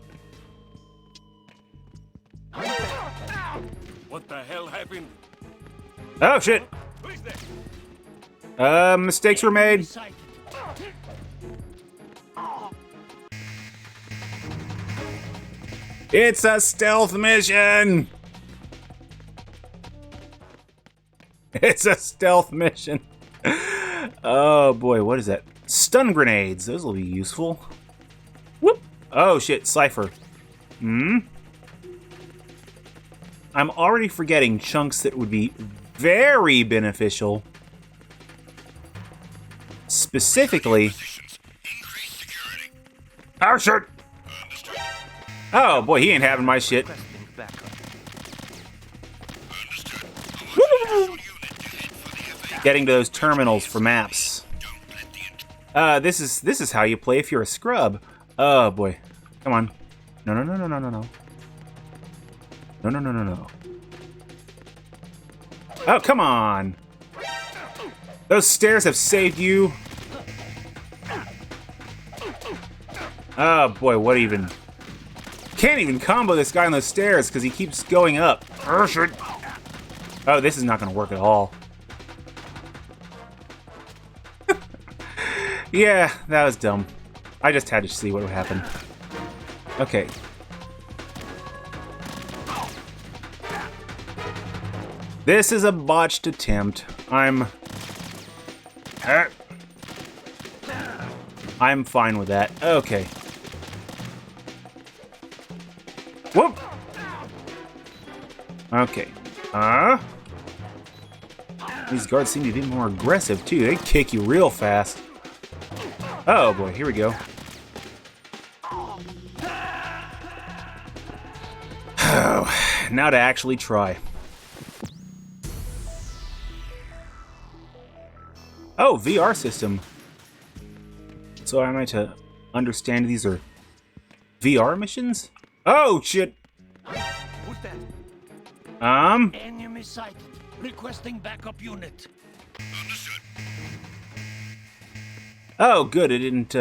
[SPEAKER 9] What the hell happened?
[SPEAKER 1] Oh, shit. Mistakes were made. It's a stealth mission. It's a stealth mission. Oh, boy. What is that? Stun grenades. Those will be useful. Whoop. Oh, shit. Cypher. I'm already forgetting chunks that would be very beneficial. Specifically... Oh, shit! Oh boy, he ain't having my shit. Getting to those terminals for maps. This is how you play if you're a scrub. Oh boy, come on. No. No. Oh, come on. Those stairs have saved you. Oh boy, what even? Can't even combo this guy on those stairs because he keeps going up. Oh, this is not going to work at all. Yeah, that was dumb. I just had to see what would happen. Okay. This is a botched attempt. I'm fine with that. Okay. Whoop! Okay. These guards seem to be more aggressive, too. They kick you real fast. Oh, boy. Here we go. Oh, now to actually try. Oh, VR system. So am I to understand these are VR missions? Oh, shit.
[SPEAKER 9] Who's that? Enemy sighted. Requesting backup unit. Understood.
[SPEAKER 1] Oh, good. It didn't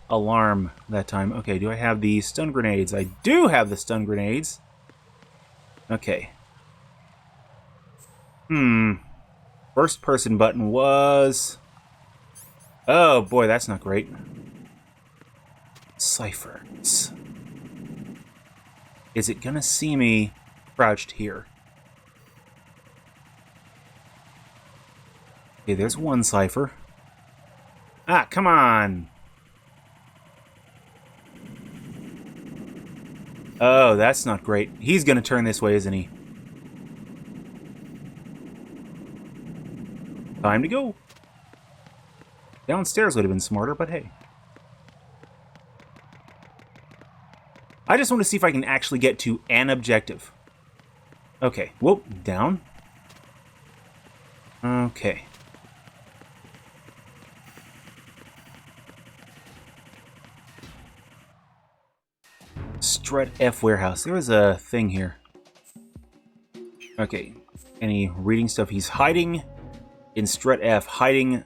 [SPEAKER 1] alarm that time. Okay, do I have the stun grenades? I do have the stun grenades. Okay. First person button was... Oh, boy, that's not great. Ciphers. Is it gonna see me crouched here? Okay, there's one cipher. Ah, come on! Oh, that's not great. He's gonna turn this way, isn't he? Time to go. Downstairs would have been smarter, but hey. I just want to see if I can actually get to an objective. Okay, whoop, down. Okay. Strut F warehouse. There was a thing here. Okay. Any reading stuff? He's hiding in Strut F. Hiding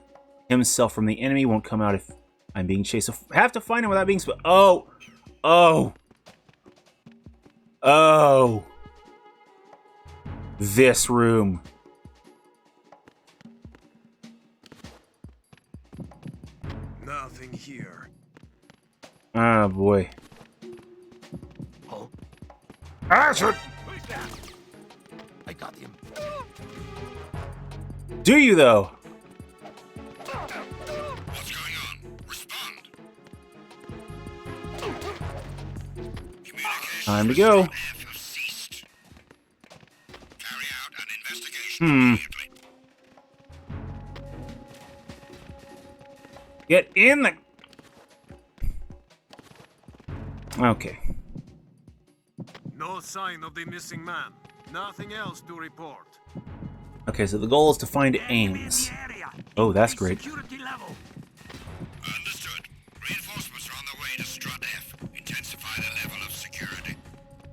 [SPEAKER 1] himself from the enemy. Won't come out if I'm being chased. So I have to find him without being... Oh! Oh! Oh! This room.
[SPEAKER 2] Nothing here.
[SPEAKER 1] Oh, boy.
[SPEAKER 9] Oh.
[SPEAKER 1] Acid!
[SPEAKER 9] I got him.
[SPEAKER 1] Do you, though?
[SPEAKER 2] What's going on? Respond.
[SPEAKER 1] Time to go.
[SPEAKER 2] Carry out an investigation immediately.
[SPEAKER 1] Get in the... Okay.
[SPEAKER 10] No sign of the missing man. Nothing else to report.
[SPEAKER 1] Okay, so the goal is to find Ames. Oh, that's great.
[SPEAKER 10] Security level.
[SPEAKER 2] Understood. Reinforcements are on their way to Strut F. Intensify the level of security.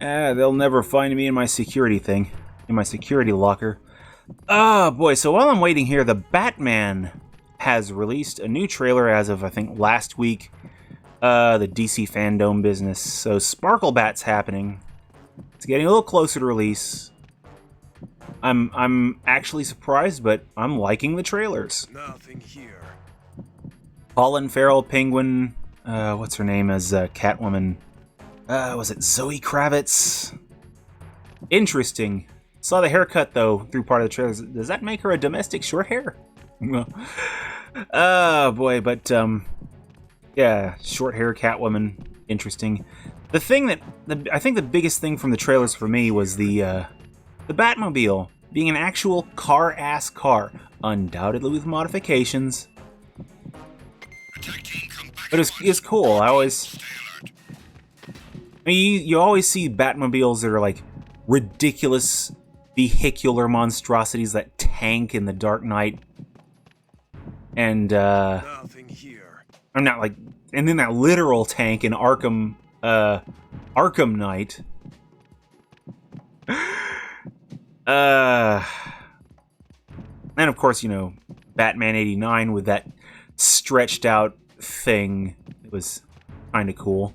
[SPEAKER 1] They'll never find me in my security thing. In my security locker. Oh, boy. So while I'm waiting here, the Batman has released a new trailer as of, I think, last week. The DC Fandom business. So Sparkle Bat's happening. It's getting a little closer to release. I'm actually surprised, but I'm liking the trailers.
[SPEAKER 2] Nothing here.
[SPEAKER 1] Colin Farrell, Penguin. What's her name as Catwoman? Was it Zoe Kravitz? Interesting. Saw the haircut, though, through part of the trailers. Does that make her a domestic short hair? Oh, boy, but, yeah, short hair Catwoman. Interesting. The thing that... I think the biggest thing from the trailers for me was the Batmobile being an actual car-ass car. Undoubtedly with modifications. But it's cool. I always... I mean, you always see Batmobiles that are like ridiculous vehicular monstrosities that tank in the Dark Knight. And,
[SPEAKER 10] Nothing here.
[SPEAKER 1] I'm not like, and then that literal tank in Arkham Knight. And of course, you know, Batman 89 with that stretched out thing. It was kind of cool.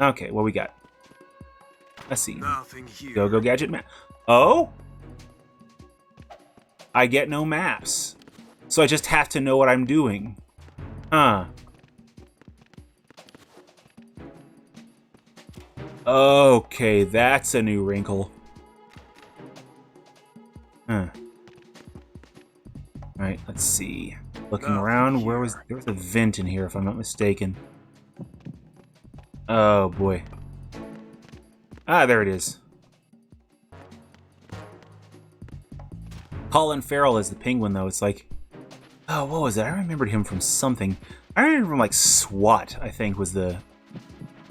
[SPEAKER 1] Okay, what we got? Let's see.
[SPEAKER 10] Nothing here.
[SPEAKER 1] Go gadget map. Oh? I get no maps. So I just have to know what I'm doing. Huh. Okay, that's a new wrinkle. Huh. Alright, let's see. Looking around, there was a vent in here if I'm not mistaken. Oh boy. Ah, there it is. Colin Farrell is the Penguin, though. It's like, oh, what was it? I remembered him from something. I remember him like SWAT, I think, was the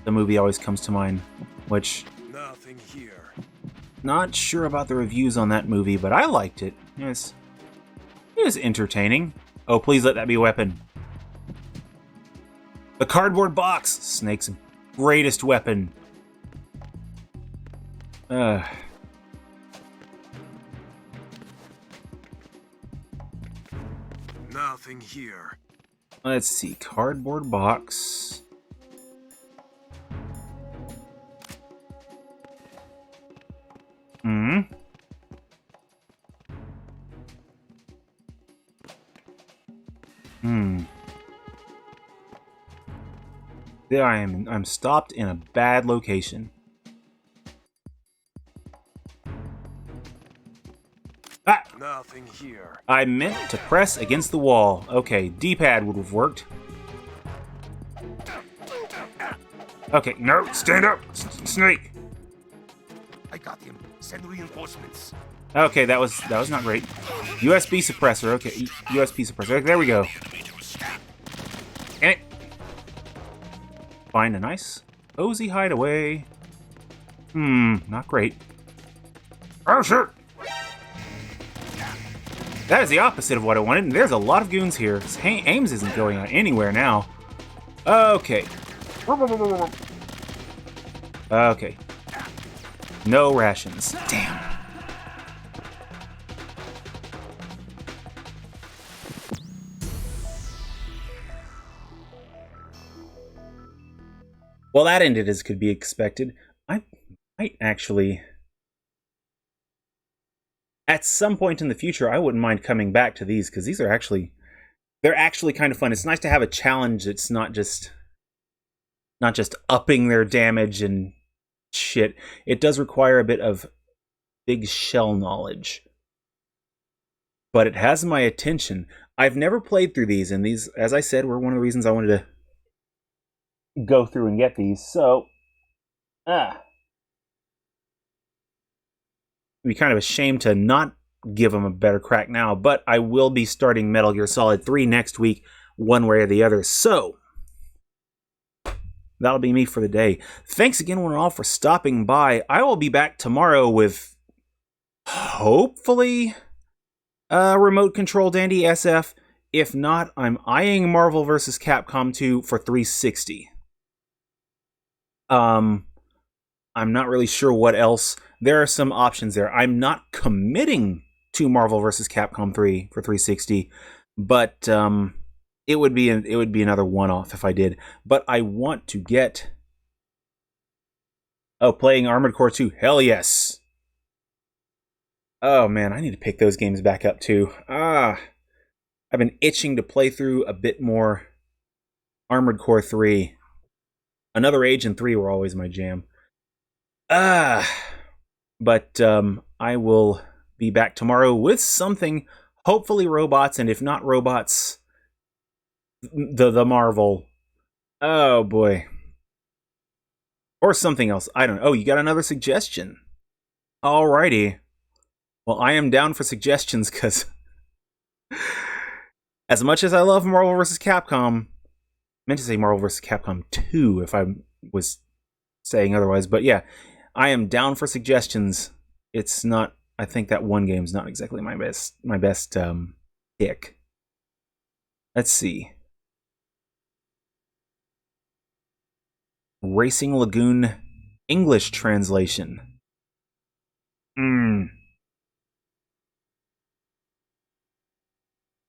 [SPEAKER 1] movie always comes to mind. Which,
[SPEAKER 10] nothing here.
[SPEAKER 1] Not sure about the reviews on that movie, but I liked it. It was entertaining. Oh, please let that be a weapon. The cardboard box, Snake's greatest weapon.
[SPEAKER 10] Nothing here.
[SPEAKER 1] Let's see, cardboard box. There I am. I'm stopped in a bad location. Ah!
[SPEAKER 10] Nothing here.
[SPEAKER 1] I meant to press against the wall. Okay, D-pad would have worked. Okay, no, stand up, Snake.
[SPEAKER 9] I got him. Send reinforcements.
[SPEAKER 1] Okay, that was not great. USB suppressor. Okay, USB suppressor. Okay, there we go. Damn it. Find a nice cozy hideaway. Not great. Oh shit! That is the opposite of what I wanted, and there's a lot of goons here. Ames isn't going anywhere now. Okay. Okay. No rations. Damn. Well, that ended as could be expected. I might actually... At some point in the future, I wouldn't mind coming back to these, because these are actually... They're actually kind of fun. It's nice to have a challenge that's not just upping their damage and shit. It does require a bit of big shell knowledge. But it has my attention. I've never played through these, and these, as I said, were one of the reasons I wanted to go through and get these. So, it'd be kind of a shame to not give them a better crack now, but I will be starting Metal Gear Solid 3 next week, one way or the other. So, that'll be me for the day. Thanks again, one and all, for stopping by. I will be back tomorrow with, hopefully, Remote Control Dandy SF. If not, I'm eyeing Marvel vs. Capcom 2 for 360. I'm not really sure what else. There are some options there. I'm not committing to Marvel vs. Capcom 3 for 360, but it would be another one-off if I did. But I want to get playing Armored Core 2. Hell yes. Oh man, I need to pick those games back up too. I've been itching to play through a bit more Armored Core 3. Another Age and 3 were always my jam. But I will be back tomorrow with something, hopefully robots, and if not robots, the Marvel. Oh boy. Or something else. I don't know. Oh, you got another suggestion. Alrighty. Well, I am down for suggestions, because as much as I love Marvel vs. Capcom, I meant to say Marvel vs. Capcom 2 if I was saying otherwise. But yeah, I am down for suggestions. It's not. I think that one game's not exactly my best pick. Let's see. Racing Lagoon English translation.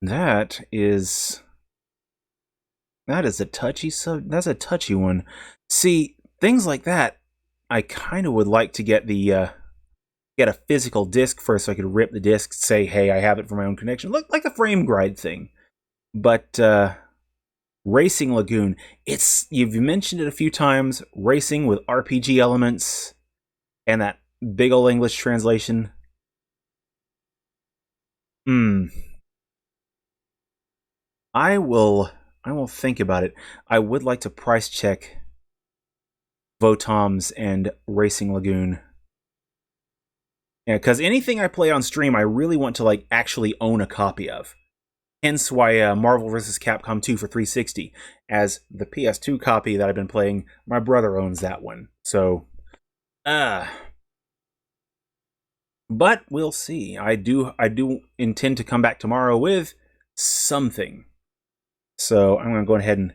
[SPEAKER 1] That is a touchy that's a touchy one. See, things like that, I kind of would like to get the get a physical disc first so I could rip the disc, say, hey, I have it for my own connection. Look like the frame guide thing. But Racing Lagoon, you've mentioned it a few times, racing with RPG elements and that big old English translation. I will think about it. I would like to price check Votoms and Racing Lagoon. Yeah, because anything I play on stream, I really want to like actually own a copy of. Hence why Marvel vs. Capcom 2 for 360, as the PS2 copy that I've been playing, my brother owns that one. So, but we'll see. I do intend to come back tomorrow with something. So I'm going to go ahead and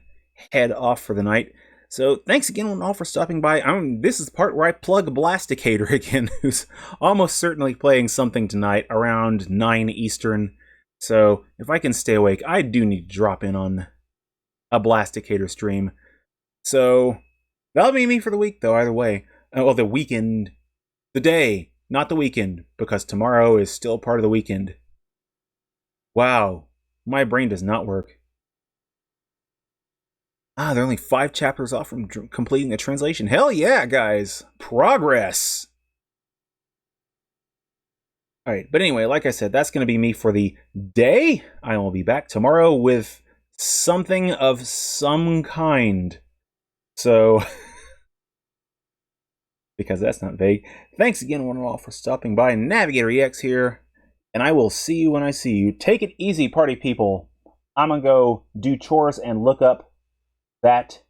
[SPEAKER 1] head off for the night. So thanks again all for stopping by. This is the part where I plug Blasticator again, who's almost certainly playing something tonight around 9 Eastern. So if I can stay awake, I do need to drop in on a Blasticator stream. So that'll be me for the week, though, either way. Well, the weekend. The day, not the weekend, because tomorrow is still part of the weekend. Wow, my brain does not work. They're only 5 chapters off from completing the translation. Hell yeah, guys! Progress! Alright, but anyway, like I said, that's going to be me for the day. I will be back tomorrow with something of some kind. So, because that's not vague. Thanks again, one and all, for stopping by. NavigatorEX here, and I will see you when I see you. Take it easy, party people. I'm going to go do chores and look up that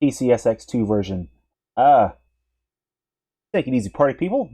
[SPEAKER 1] PCSX2 version. Take it easy, party people.